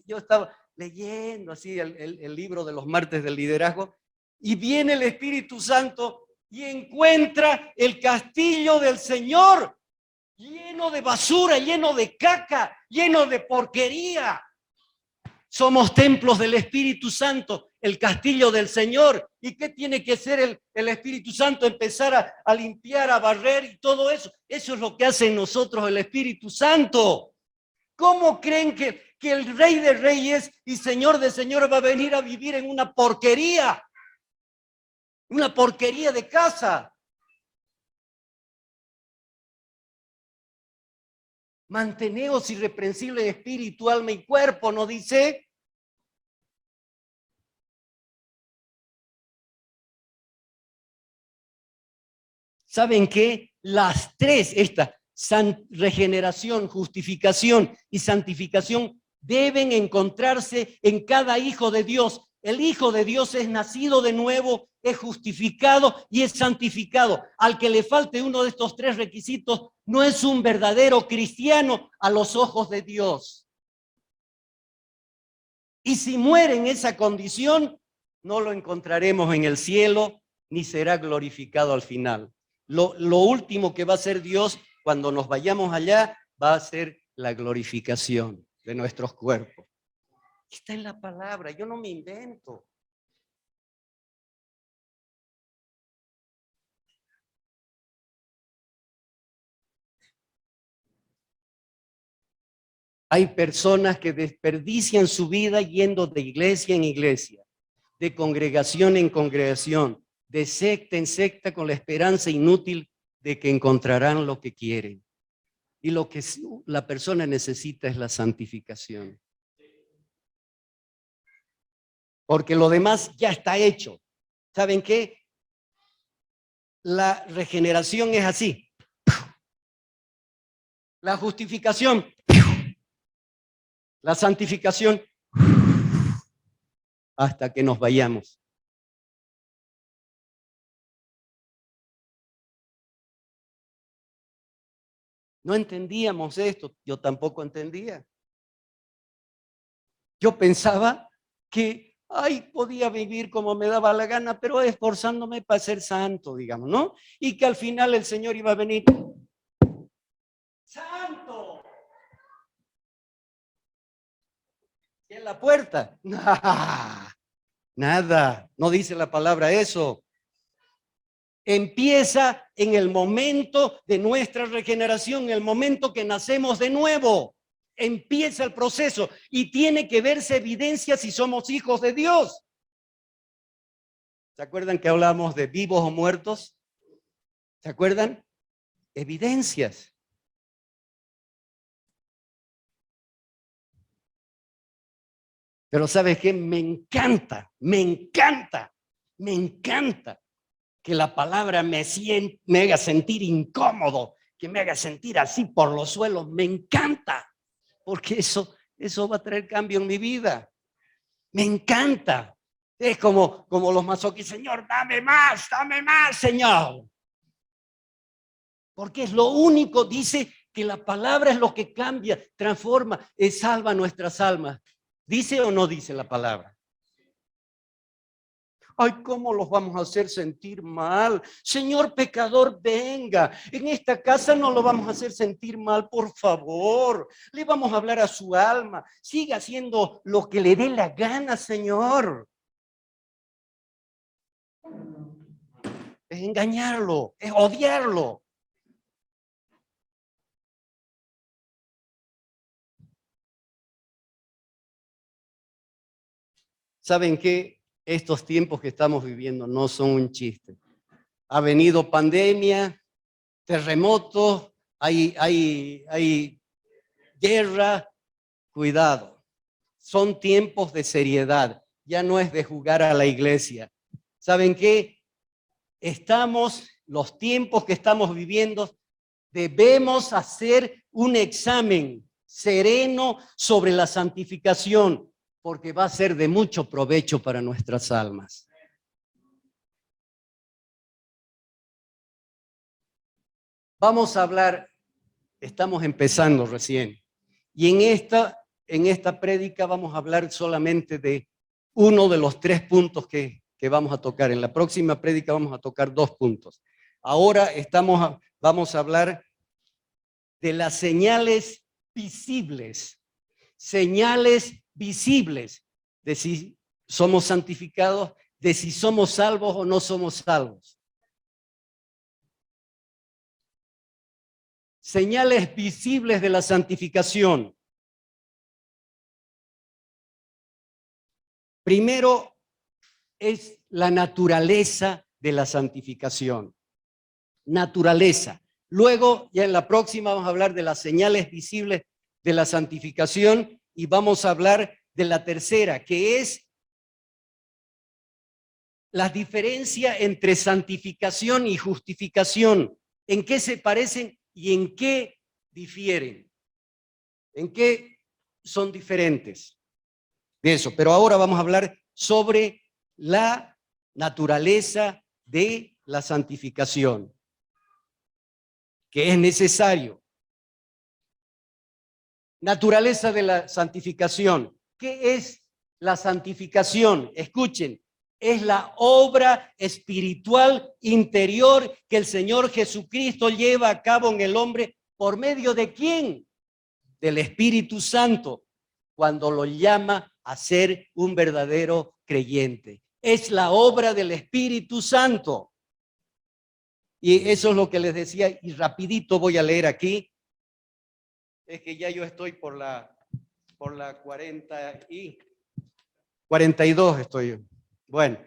yo estaba leyendo así el libro de los martes del liderazgo, y viene el Espíritu Santo y encuentra el castillo del Señor lleno de basura, lleno de caca, lleno de porquería. Somos templos del Espíritu Santo, el castillo del Señor. ¿Y qué tiene que hacer el Espíritu Santo? Empezar a limpiar, a barrer y todo eso. Eso es lo que hace en nosotros el Espíritu Santo. ¿Cómo creen que el Rey de Reyes y Señor de Señores va a venir a vivir en una porquería? Una porquería de casa. Manteneos irreprensibles en espíritu, alma y cuerpo, ¿no dice? ¿Saben qué? Las tres, regeneración, justificación y santificación, deben encontrarse en cada hijo de Dios. El hijo de Dios es nacido de nuevo, es justificado y es santificado. Al que le falte uno de estos tres requisitos, no es un verdadero cristiano a los ojos de Dios. Y si muere en esa condición, no lo encontraremos en el cielo, ni será glorificado al final. Lo último que va a hacer Dios cuando nos vayamos allá va a ser la glorificación de nuestros cuerpos. Está en la palabra, yo no me invento. Hay personas que desperdician su vida yendo de iglesia en iglesia, de congregación en congregación, de secta en secta, con la esperanza inútil de que encontrarán lo que quieren. Y lo que la persona necesita es la santificación. Porque lo demás ya está hecho. ¿Saben qué? La regeneración es así. La justificación. La santificación. Hasta que nos vayamos. No entendíamos esto. Yo tampoco entendía. Yo pensaba que, podía vivir como me daba la gana, pero esforzándome para ser santo, digamos, ¿no? Y que al final el Señor iba a venir. ¡Santo! ¿Y en la puerta? Nada, no dice la palabra eso. Empieza en el momento de nuestra regeneración, en el momento que nacemos de nuevo. Empieza el proceso y tiene que verse evidencia si somos hijos de Dios. ¿Se acuerdan que hablamos de vivos o muertos? ¿Se acuerdan? Evidencias. Pero ¿sabes qué? Me encanta que la palabra me haga sentir incómodo, que me haga sentir así por los suelos. Me encanta, porque eso va a traer cambio en mi vida. Me encanta. Es como los masoquistas: Señor, dame más, Señor. Porque es lo único, dice que la palabra es lo que cambia, transforma, salva nuestras almas. ¿Dice o no dice la palabra? Ay, ¿cómo los vamos a hacer sentir mal? Señor pecador, venga. En esta casa no lo vamos a hacer sentir mal, por favor. Le vamos a hablar a su alma. Siga haciendo lo que le dé la gana, Señor. Es engañarlo, es odiarlo. ¿Saben qué? Estos tiempos que estamos viviendo no son un chiste. Ha venido pandemia, terremotos, hay guerra. Cuidado. Son tiempos de seriedad. Ya no es de jugar a la iglesia. ¿Saben qué? Los tiempos que estamos viviendo, debemos hacer un examen sereno sobre la santificación, porque va a ser de mucho provecho para nuestras almas. Vamos a hablar, estamos empezando recién, y en esta prédica vamos a hablar solamente de uno de los 3 puntos que vamos a tocar. En la próxima prédica vamos a tocar 2 puntos. Ahora vamos a hablar de las señales visibles de si somos santificados, de si somos salvos o no somos salvos. Señales visibles de la santificación. Primero es la naturaleza de la santificación. Naturaleza. Luego, ya en la próxima vamos a hablar de las señales visibles de la santificación y vamos a hablar de la tercera, que es la diferencia entre santificación y justificación. ¿En qué se parecen y en qué difieren? ¿En qué son diferentes? De eso, pero ahora vamos a hablar sobre la naturaleza de la santificación, que es necesario. Naturaleza de la santificación. ¿Qué es la santificación? Escuchen, es la obra espiritual interior que el Señor Jesucristo lleva a cabo en el hombre. ¿Por medio de quién? Del Espíritu Santo, cuando lo llama a ser un verdadero creyente. Es la obra del Espíritu Santo. Y eso es lo que les decía, y rapidito voy a leer aquí. Es que ya yo estoy por la 42 estoy yo. Bueno,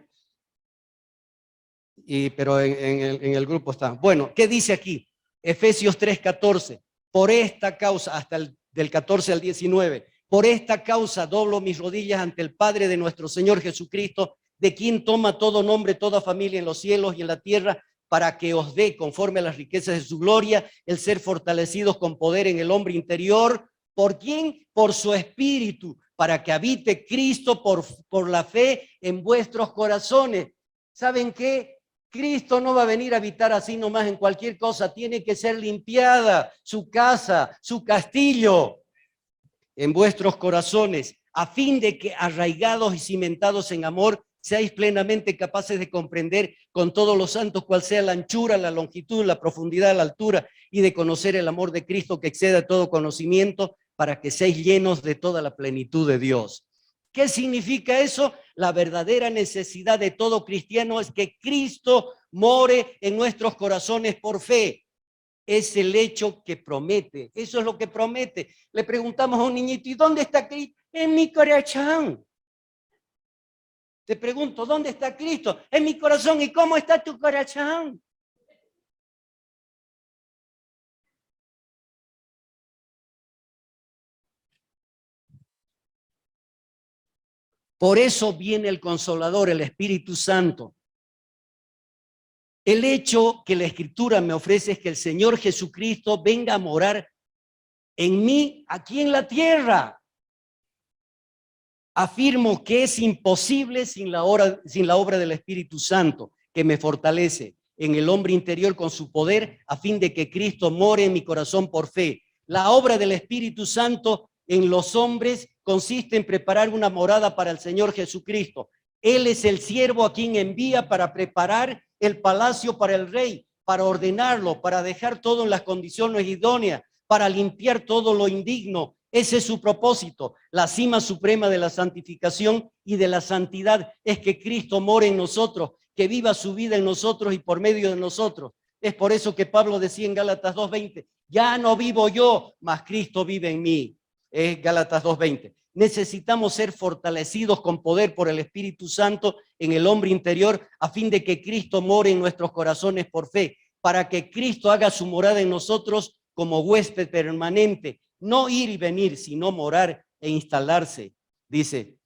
pero en el grupo está. Bueno, ¿qué dice aquí? Efesios 3:14. Por esta causa, hasta del 14 al 19, por esta causa doblo mis rodillas ante el Padre de nuestro Señor Jesucristo, de quien toma todo nombre, toda familia en los cielos y en la tierra, para que os dé, conforme a las riquezas de su gloria, el ser fortalecidos con poder en el hombre interior. ¿Por quién? Por su espíritu, para que habite Cristo por la fe en vuestros corazones. ¿Saben qué? Cristo no va a venir a habitar así nomás en cualquier cosa. Tiene que ser limpiada su casa, su castillo, en vuestros corazones, a fin de que, arraigados y cimentados en amor, seáis plenamente capaces de comprender con todos los santos cuál sea la anchura, la longitud, la profundidad, la altura, y de conocer el amor de Cristo que excede todo conocimiento, para que seáis llenos de toda la plenitud de Dios. ¿Qué significa eso? La verdadera necesidad de todo cristiano es que Cristo more en nuestros corazones por fe. Es el hecho que promete. Eso es lo que promete. Le preguntamos a un niñito: ¿y dónde está Cristo? En mi corazón. Te pregunto: ¿dónde está Cristo? En mi corazón. ¿Y cómo está tu corazón? Por eso viene el Consolador, el Espíritu Santo. El hecho que la Escritura me ofrece es que el Señor Jesucristo venga a morar en mí, aquí en la tierra. Afirmo que es imposible sin la obra del Espíritu Santo, que me fortalece en el hombre interior con su poder, a fin de que Cristo more en mi corazón por fe. La obra del Espíritu Santo en los hombres consiste en preparar una morada para el Señor Jesucristo. Él es el siervo a quien envía para preparar el palacio para el rey, para ordenarlo, para dejar todo en las condiciones idóneas, para limpiar todo lo indigno. Ese es su propósito. La cima suprema de la santificación y de la santidad es que Cristo more en nosotros, que viva su vida en nosotros y por medio de nosotros. Es por eso que Pablo decía en Gálatas 2:20, ya no vivo yo, mas Cristo vive en mí. Es Gálatas 2:20. Necesitamos ser fortalecidos con poder por el Espíritu Santo en el hombre interior, a fin de que Cristo more en nuestros corazones por fe, para que Cristo haga su morada en nosotros como huésped permanente. No ir y venir, sino morar e instalarse, dice.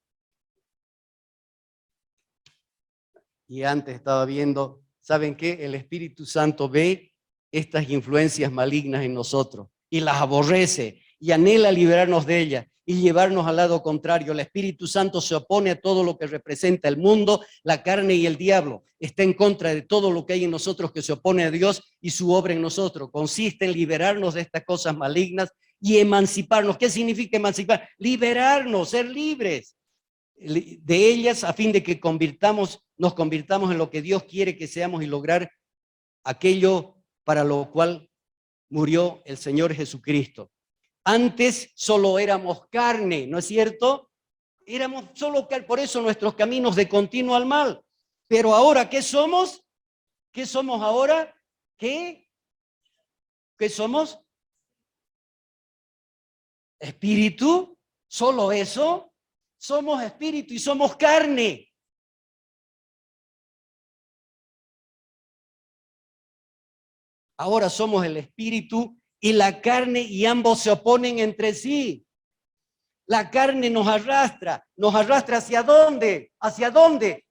Y antes estaba viendo, ¿saben qué? El Espíritu Santo ve estas influencias malignas en nosotros y las aborrece y anhela liberarnos de ellas y llevarnos al lado contrario. El Espíritu Santo se opone a todo lo que representa el mundo, la carne y el diablo. Está en contra de todo lo que hay en nosotros que se opone a Dios y su obra en nosotros. Consiste en liberarnos de estas cosas malignas y emanciparnos. ¿Qué significa emancipar? Liberarnos, ser libres de ellas, a fin de que nos convirtamos en lo que Dios quiere que seamos y lograr aquello para lo cual murió el Señor Jesucristo. Antes solo éramos carne, ¿no es cierto? Éramos solo carne, por eso nuestros caminos de continuo al mal. Pero ahora, ¿qué somos? ¿Qué somos ahora? ¿Qué somos? Espíritu, solo eso. Somos espíritu y somos carne. Ahora somos el espíritu y la carne y ambos se oponen entre sí. La carne nos arrastra ¿hacia dónde? ¿Hacia dónde?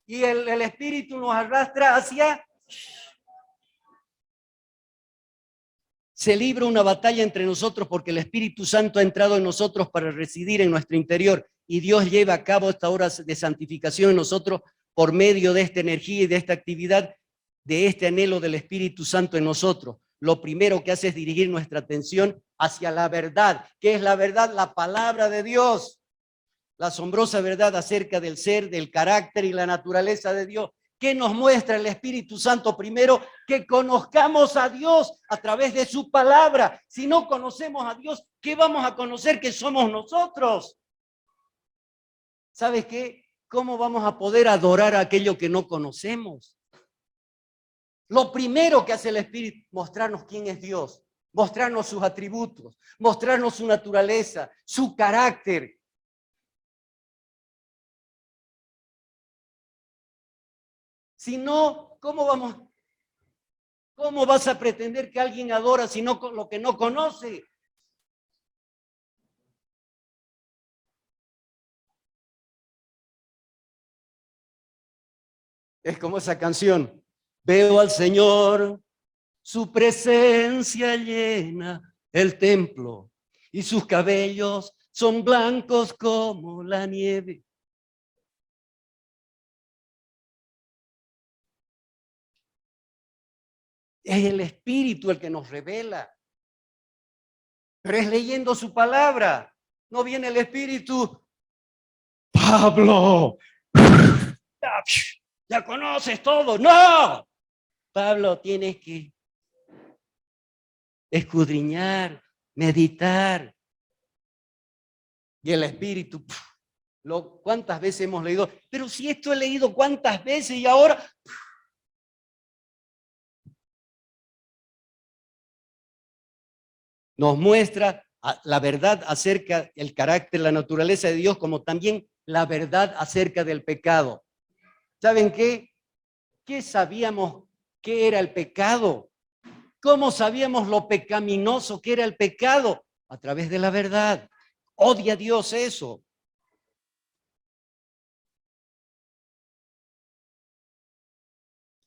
Y el espíritu nos arrastra hacia... Se libra una batalla entre nosotros porque el Espíritu Santo ha entrado en nosotros para residir en nuestro interior y Dios lleva a cabo esta obra de santificación en nosotros por medio de esta energía y de esta actividad, de este anhelo del Espíritu Santo en nosotros. Lo primero que hace es dirigir nuestra atención hacia la verdad. ¿Qué es la verdad? La palabra de Dios. La asombrosa verdad acerca del ser, del carácter y la naturaleza de Dios. ¿Qué nos muestra el Espíritu Santo? Primero, que conozcamos a Dios a través de su palabra. Si no conocemos a Dios, ¿qué vamos a conocer que somos nosotros? ¿Sabes qué? ¿Cómo vamos a poder adorar a aquello que no conocemos? Lo primero que hace el Espíritu, mostrarnos quién es Dios, mostrarnos sus atributos, mostrarnos su naturaleza, su carácter. Si no, ¿cómo vas a pretender que alguien adora si no con lo que no conoce? Es como esa canción. Veo al Señor, su presencia llena el templo y sus cabellos son blancos como la nieve. Es el Espíritu el que nos revela. Pero es leyendo su palabra. No viene el Espíritu. Pablo, ya conoces todo. No. Pablo, tienes que escudriñar, meditar. Y el Espíritu, ¿cuántas veces hemos leído? Pero si esto he leído cuántas veces y ahora... Nos muestra la verdad acerca del carácter, la naturaleza de Dios, como también la verdad acerca del pecado. ¿Saben qué? ¿Qué sabíamos qué era el pecado? ¿Cómo sabíamos lo pecaminoso que era el pecado? A través de la verdad. Odia a Dios eso.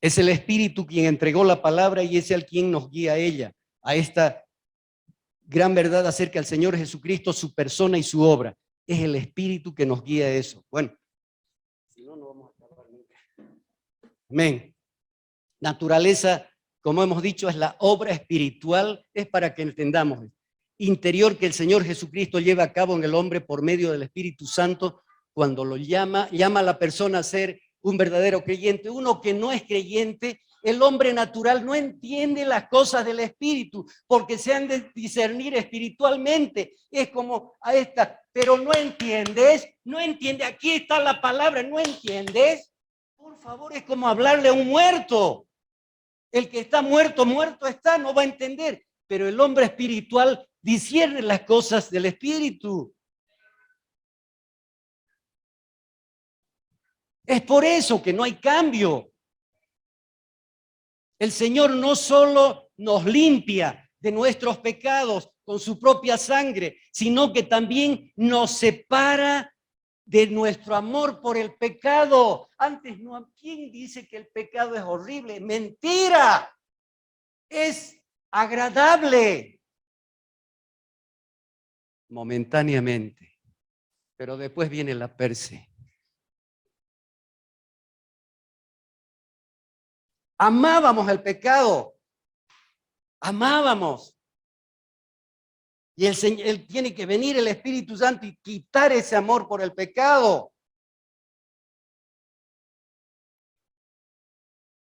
Es el Espíritu quien entregó la palabra y es el quien nos guía a ella, a esta gran verdad acerca del Señor Jesucristo, su persona y su obra. Es el Espíritu que nos guía a eso. Bueno, si no, no vamos a acabar nunca. Amén. Naturaleza, como hemos dicho, es la obra espiritual, es para que entendamos, interior que el Señor Jesucristo lleva a cabo en el hombre por medio del Espíritu Santo cuando lo llama a la persona a ser un verdadero creyente. Uno que no es creyente, el hombre natural no entiende las cosas del Espíritu porque se han de discernir espiritualmente. Es como a esta, pero no entiendes, aquí está la palabra, no entiendes. Por favor, es como hablarle a un muerto. El que está muerto, muerto está, no va a entender. Pero el hombre espiritual discierne las cosas del Espíritu. Es por eso que no hay cambio. El Señor no solo nos limpia de nuestros pecados con su propia sangre, sino que también nos separa de nuestro amor por el pecado. Antes no, ¿quién dice que el pecado es horrible? Mentira. Es agradable momentáneamente, pero después viene la perse. Amábamos el pecado, amábamos. Y él tiene que venir el Espíritu Santo y quitar ese amor por el pecado.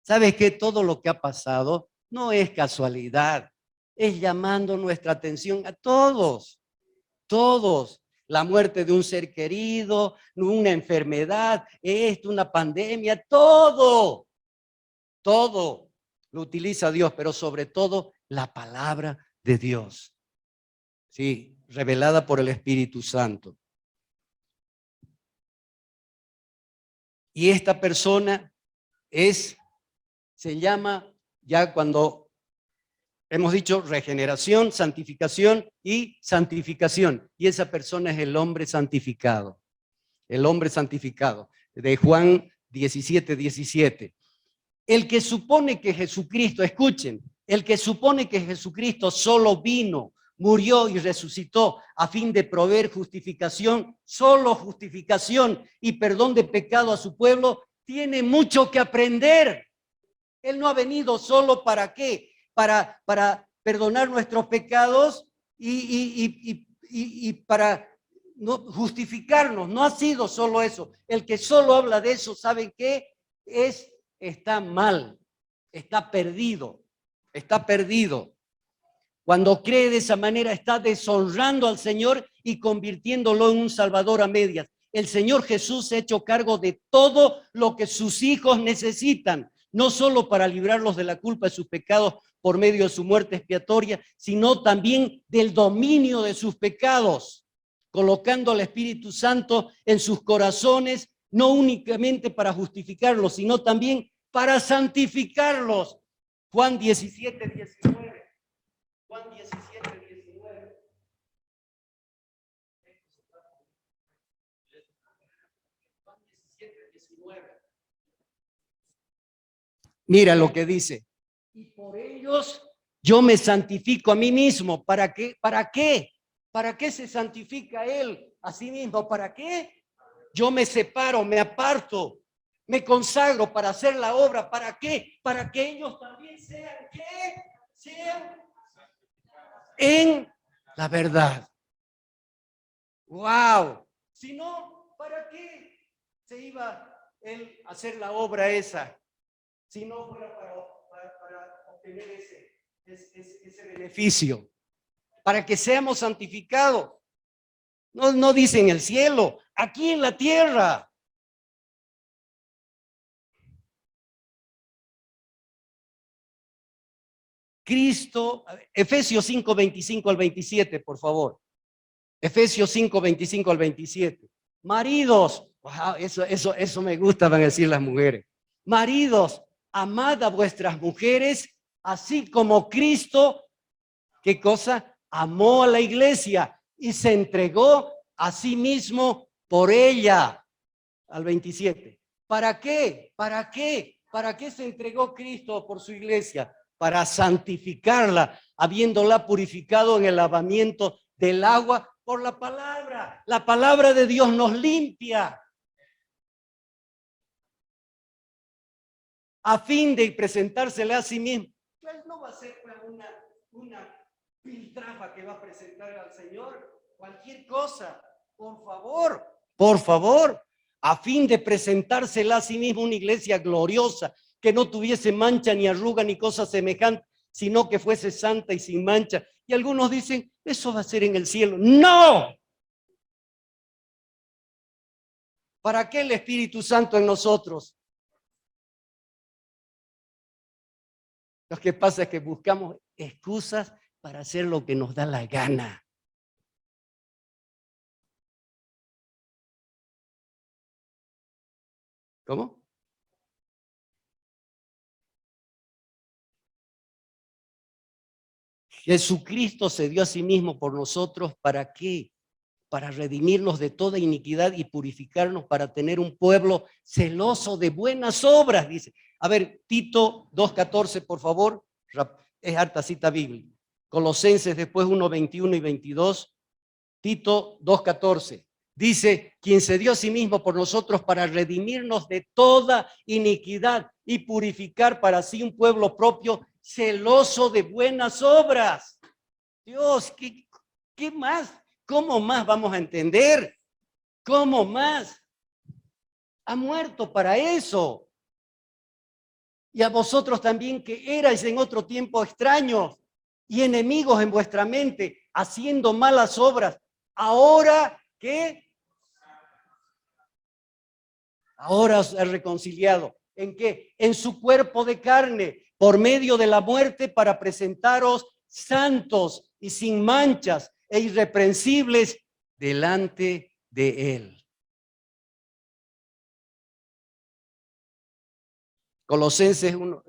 ¿Sabes qué? Todo lo que ha pasado no es casualidad, es llamando nuestra atención a todos, todos. La muerte de un ser querido, una enfermedad, una pandemia, todo lo utiliza Dios, pero sobre todo la palabra de Dios. Sí, revelada por el Espíritu Santo. Y esta persona se llama, ya cuando hemos dicho regeneración, santificación y santificación. Y esa persona es el hombre santificado. El hombre santificado. De Juan 17:17. El que supone que Jesucristo, escuchen, el que supone que Jesucristo solo vino, murió y resucitó a fin de proveer justificación, solo justificación y perdón de pecado a su pueblo, tiene mucho que aprender. Él no ha venido solo para qué, para perdonar nuestros pecados y para no justificarnos. No ha sido solo eso. El que solo habla de eso, ¿saben qué? Está mal, está perdido, está perdido. Cuando cree de esa manera está deshonrando al Señor y convirtiéndolo en un salvador a medias. El Señor Jesús se ha hecho cargo de todo lo que sus hijos necesitan, no solo para librarlos de la culpa de sus pecados por medio de su muerte expiatoria, sino también del dominio de sus pecados, colocando al Espíritu Santo en sus corazones, no únicamente para justificarlos, sino también para santificarlos. Juan 17:19. Juan 17:19. Juan 17:19. Mira lo que dice. Y por ellos yo me santifico a mí mismo. ¿Para qué? ¿Para qué? ¿Para qué se santifica él a sí mismo? ¿Para qué? Yo me separo, me aparto, me consagro para hacer la obra. ¿Para qué? Para que ellos también sean, ¿qué? Sean en la verdad. ¡Wow! Si no, ¿para qué se iba él a hacer la obra esa? Si no fuera para obtener ese beneficio. Para que seamos santificados. No dice en el cielo, aquí en la tierra. Cristo, Efesios 5:25 al 27, por favor. Efesios 5:25 al 27. Maridos, wow, eso me gusta, van a decir las mujeres. Maridos, amad a vuestras mujeres, así como Cristo, ¿qué cosa? Amó a la iglesia y se entregó a sí mismo por ella. Al 27. ¿Para qué? ¿Para qué? ¿Para qué se entregó Cristo por su iglesia? Para santificarla, habiéndola purificado en el lavamiento del agua por la palabra. La palabra de Dios nos limpia, a fin de presentársele a sí mismo. Él no va a ser una piltrafa que va a presentar al Señor, cualquier cosa, por favor, a fin de presentársela a sí mismo una iglesia gloriosa, que no tuviese mancha ni arruga ni cosa semejante, sino que fuese santa y sin mancha. Y algunos dicen, eso va a ser en el cielo. ¡No! ¿Para qué el Espíritu Santo en nosotros? Lo que pasa es que buscamos excusas para hacer lo que nos da la gana. ¿Cómo? Jesucristo se dio a sí mismo por nosotros, ¿para qué? Para redimirnos de toda iniquidad y purificarnos para tener un pueblo celoso de buenas obras, dice. A ver, Tito 2:14, por favor, es harta cita bíblica. Colosenses después 1:21 y 22, Tito 2:14. Dice, quien se dio a sí mismo por nosotros para redimirnos de toda iniquidad y purificar para sí un pueblo propio celoso de buenas obras. Dios, ¿qué más? ¿Cómo más vamos a entender? ¿Cómo más? Ha muerto para eso. Y a vosotros también que erais en otro tiempo extraños y enemigos en vuestra mente, haciendo malas obras. Ahora, ¿qué? Ahora os ha reconciliado. ¿En qué? En su cuerpo de carne, por medio de la muerte, para presentaros santos y sin manchas e irreprensibles delante de él. Colosenses 1,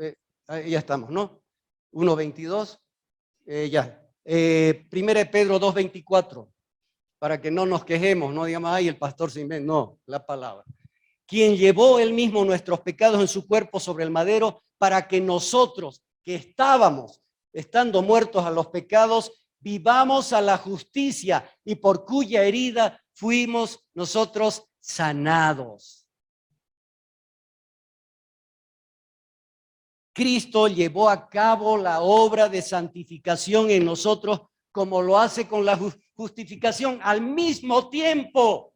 ya estamos, ¿no? 1:22, ya. Primera de Pedro 2:24, para que no nos quejemos, no digamos, ay, el pastor se inventa, no, la palabra. Quien llevó él mismo nuestros pecados en su cuerpo sobre el madero, para que nosotros, que estábamos, estando muertos a los pecados, vivamos a la justicia, y por cuya herida fuimos nosotros sanados. Cristo llevó a cabo la obra de santificación en nosotros, como lo hace con la justificación, al mismo tiempo.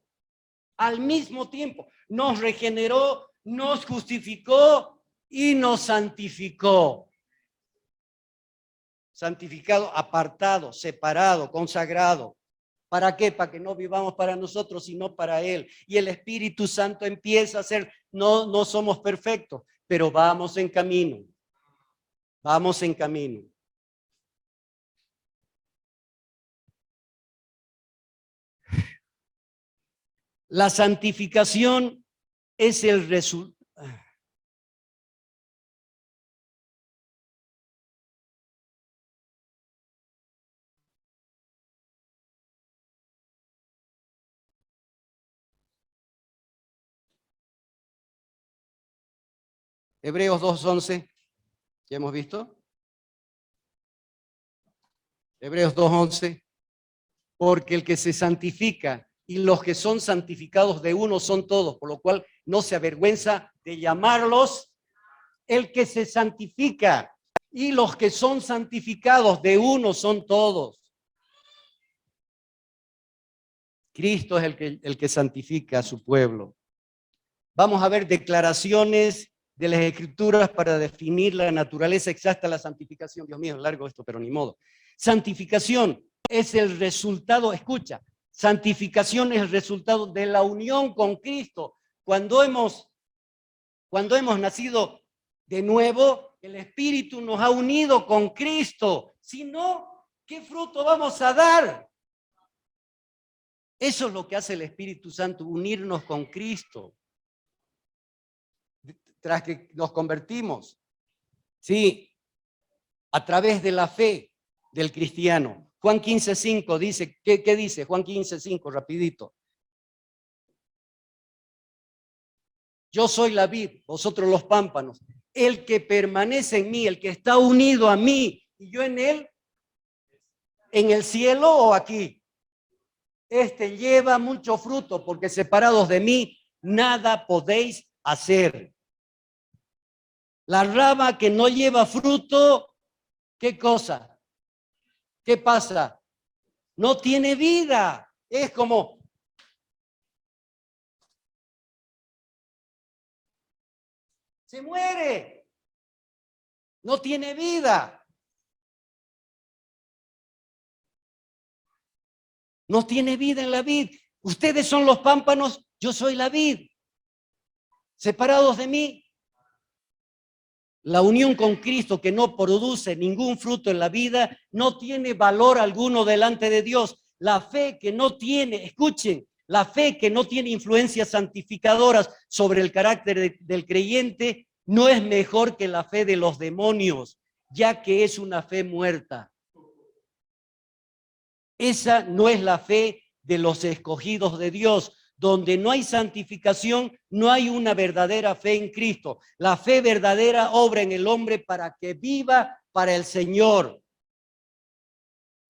Nos regeneró, nos justificó y nos santificó. Santificado, apartado, separado, consagrado. ¿Para qué? Para que no vivamos para nosotros, sino para Él. Y el Espíritu Santo empieza a ser, no somos perfectos, pero vamos en camino. Vamos en camino. La santificación es el resultado. Hebreos 2:11, ¿ya hemos visto? Hebreos 2:11, porque el que se santifica y los que son santificados de uno son todos, por lo cual no se avergüenza de llamarlos el que se santifica, y los que son santificados de uno son todos. Cristo es el que santifica a su pueblo. Vamos a ver declaraciones de las Escrituras para definir la naturaleza exacta de la santificación. Dios mío, es largo esto, pero ni modo. Santificación es el resultado, escucha, santificación es el resultado de la unión con Cristo. Cuando hemos nacido de nuevo, el Espíritu nos ha unido con Cristo. Si no, ¿qué fruto vamos a dar? Eso es lo que hace el Espíritu Santo, unirnos con Cristo. Tras que nos convertimos, sí, a través de la fe del cristiano. Juan 15:5 dice, ¿qué dice? Juan 15:5, rapidito. Yo soy la vid, vosotros los pámpanos. El que permanece en mí, el que está unido a mí y yo en él, ¿en el cielo o aquí? Este lleva mucho fruto, porque separados de mí nada podéis hacer. La rama que no lleva fruto, ¿qué cosa? ¿Qué pasa? No tiene vida. Es como se muere. No tiene vida. No tiene vida en la vid. Ustedes son los pámpanos, yo soy la vid. Separados de mí, la unión con Cristo que no produce ningún fruto en la vida, no tiene valor alguno delante de Dios. La fe que no tiene, escuchen, la fe que no tiene influencias santificadoras sobre el carácter del creyente no es mejor que la fe de los demonios, ya que es una fe muerta. Esa no es la fe de los escogidos de Dios. Donde no hay santificación, no hay una verdadera fe en Cristo. La fe verdadera obra en el hombre para que viva para el Señor.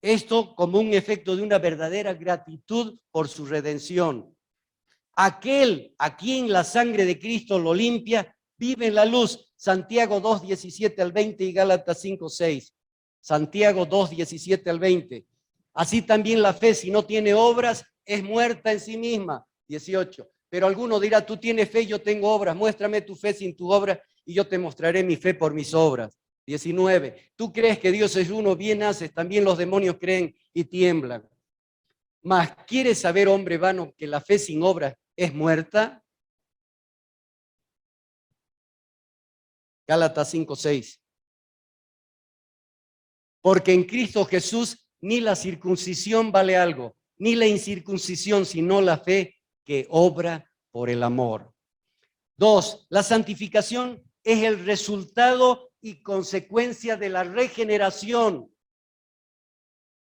Esto como un efecto de una verdadera gratitud por su redención. Aquel a quien la sangre de Cristo lo limpia, vive en la luz. Santiago 2, 17 al 20 y Gálatas 5, 6. Santiago 2, 17 al 20. Así también la fe, si no tiene obras, es muerta en sí misma. 18. Pero alguno dirá, tú tienes fe, yo tengo obras. Muéstrame tu fe sin tu obra y yo te mostraré mi fe por mis obras. 19. Tú crees que Dios es uno, bien haces. También los demonios creen y tiemblan. Mas, ¿quieres saber, hombre vano, que la fe sin obras es muerta? Gálatas 5, 6. Porque en Cristo Jesús ni la circuncisión vale algo, ni la incircuncisión, sino la fe que obra por el amor. 2. La santificación es el resultado y consecuencia de la regeneración.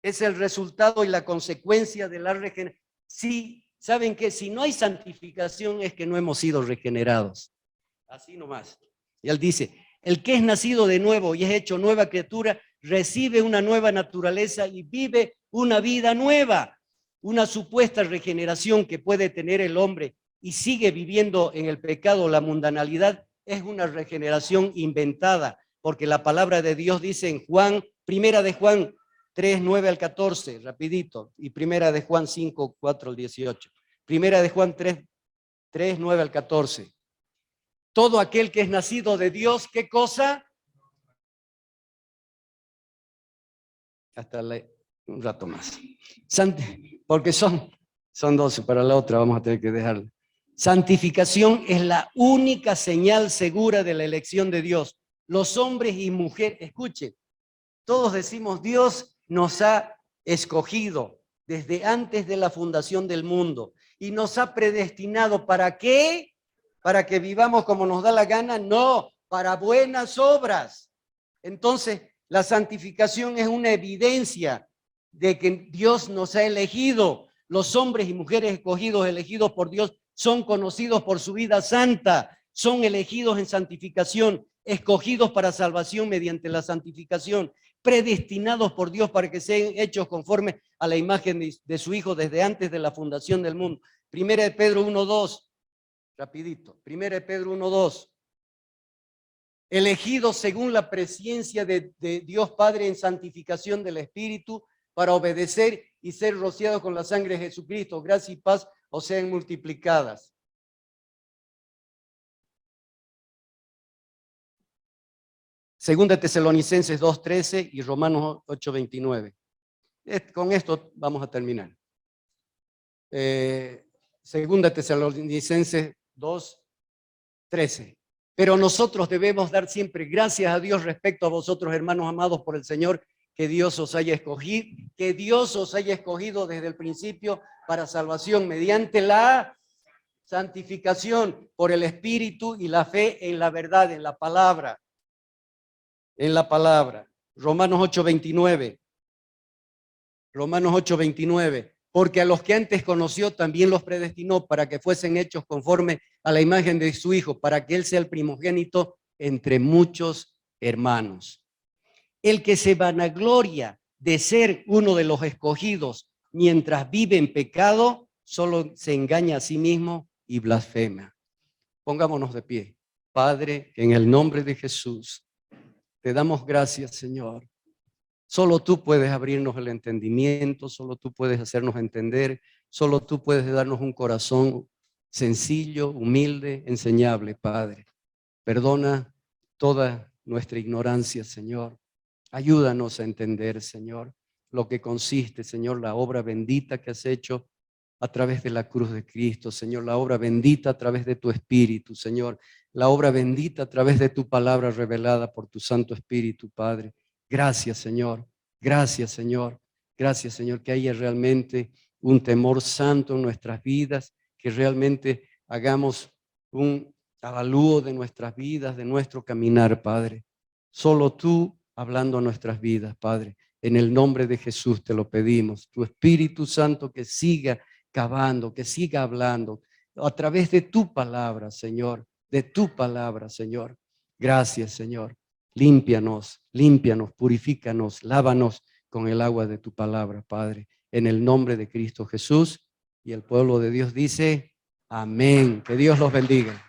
Es el resultado y la consecuencia de la regeneración. Sí, ¿saben qué? Si no hay santificación es que no hemos sido regenerados. Así nomás. Y él dice, el que es nacido de nuevo y es hecho nueva criatura, recibe una nueva naturaleza y vive una vida nueva. Una supuesta regeneración que puede tener el hombre y sigue viviendo en el pecado, la mundanalidad, es una regeneración inventada, porque la palabra de Dios dice en Juan, primera de Juan 3, 9 al 14, rapidito, y primera de Juan 5, 4 al 18. Primera de Juan 3, 9 al 14. Todo aquel que es nacido de Dios, ¿qué cosa? Hasta un rato más. Porque son 12, para la otra vamos a tener que dejarla. Santificación es la única señal segura de la elección de Dios. Los hombres y mujeres, escuchen, todos decimos Dios nos ha escogido desde antes de la fundación del mundo y nos ha predestinado. ¿Para qué? ¿Para que vivamos como nos da la gana? No, para buenas obras. Entonces, la santificación es una evidencia de que Dios nos ha elegido. Los hombres y mujeres escogidos, elegidos por Dios, son conocidos por su vida santa, son elegidos en santificación, escogidos para salvación mediante la santificación, predestinados por Dios para que sean hechos conforme a la imagen de su Hijo desde antes de la fundación del mundo. Primera de Pedro 1:2, rapidito. Primera de Pedro 1:2. Elegidos según la presencia de Dios Padre en santificación del Espíritu para obedecer y ser rociados con la sangre de Jesucristo. Gracia y paz os sean multiplicadas. Segunda Tesalonicenses 2:13 y Romanos 8:29. Con esto vamos a terminar. Segunda Tesalonicenses 2:13. Pero nosotros debemos dar siempre gracias a Dios respecto a vosotros, hermanos amados por el Señor, que Dios os haya escogido desde el principio para salvación mediante la santificación por el Espíritu y la fe en la verdad, en la palabra. En la palabra. Romanos 8:29. Romanos 8:29. Porque a los que antes conoció también los predestinó para que fuesen hechos conforme a la imagen de su Hijo, para que Él sea el primogénito entre muchos hermanos. El que se vanagloria de ser uno de los escogidos mientras vive en pecado, solo se engaña a sí mismo y blasfema. Pongámonos de pie. Padre, en el nombre de Jesús, te damos gracias, Señor. Solo tú puedes abrirnos el entendimiento, solo tú puedes hacernos entender, solo tú puedes darnos un corazón sencillo, humilde, enseñable, Padre. Perdona toda nuestra ignorancia, Señor. Ayúdanos a entender, Señor, lo que consiste, Señor, la obra bendita que has hecho a través de la cruz de Cristo, Señor, la obra bendita a través de tu Espíritu, Señor, la obra bendita a través de tu palabra revelada por tu Santo Espíritu, Padre. Gracias, Señor. Gracias, Señor. Gracias, Señor, que haya realmente un temor santo en nuestras vidas, que realmente hagamos un avalúo de nuestras vidas, de nuestro caminar, Padre. Solo tú hablando a nuestras vidas, Padre. En el nombre de Jesús te lo pedimos. Tu Espíritu Santo que siga cavando, que siga hablando a través de tu palabra, Señor, de tu palabra, Señor. Gracias, Señor. Límpianos, límpianos, purifícanos, lávanos con el agua de tu palabra, Padre. En el nombre de Cristo Jesús. Y el pueblo de Dios dice, amén. Que Dios los bendiga.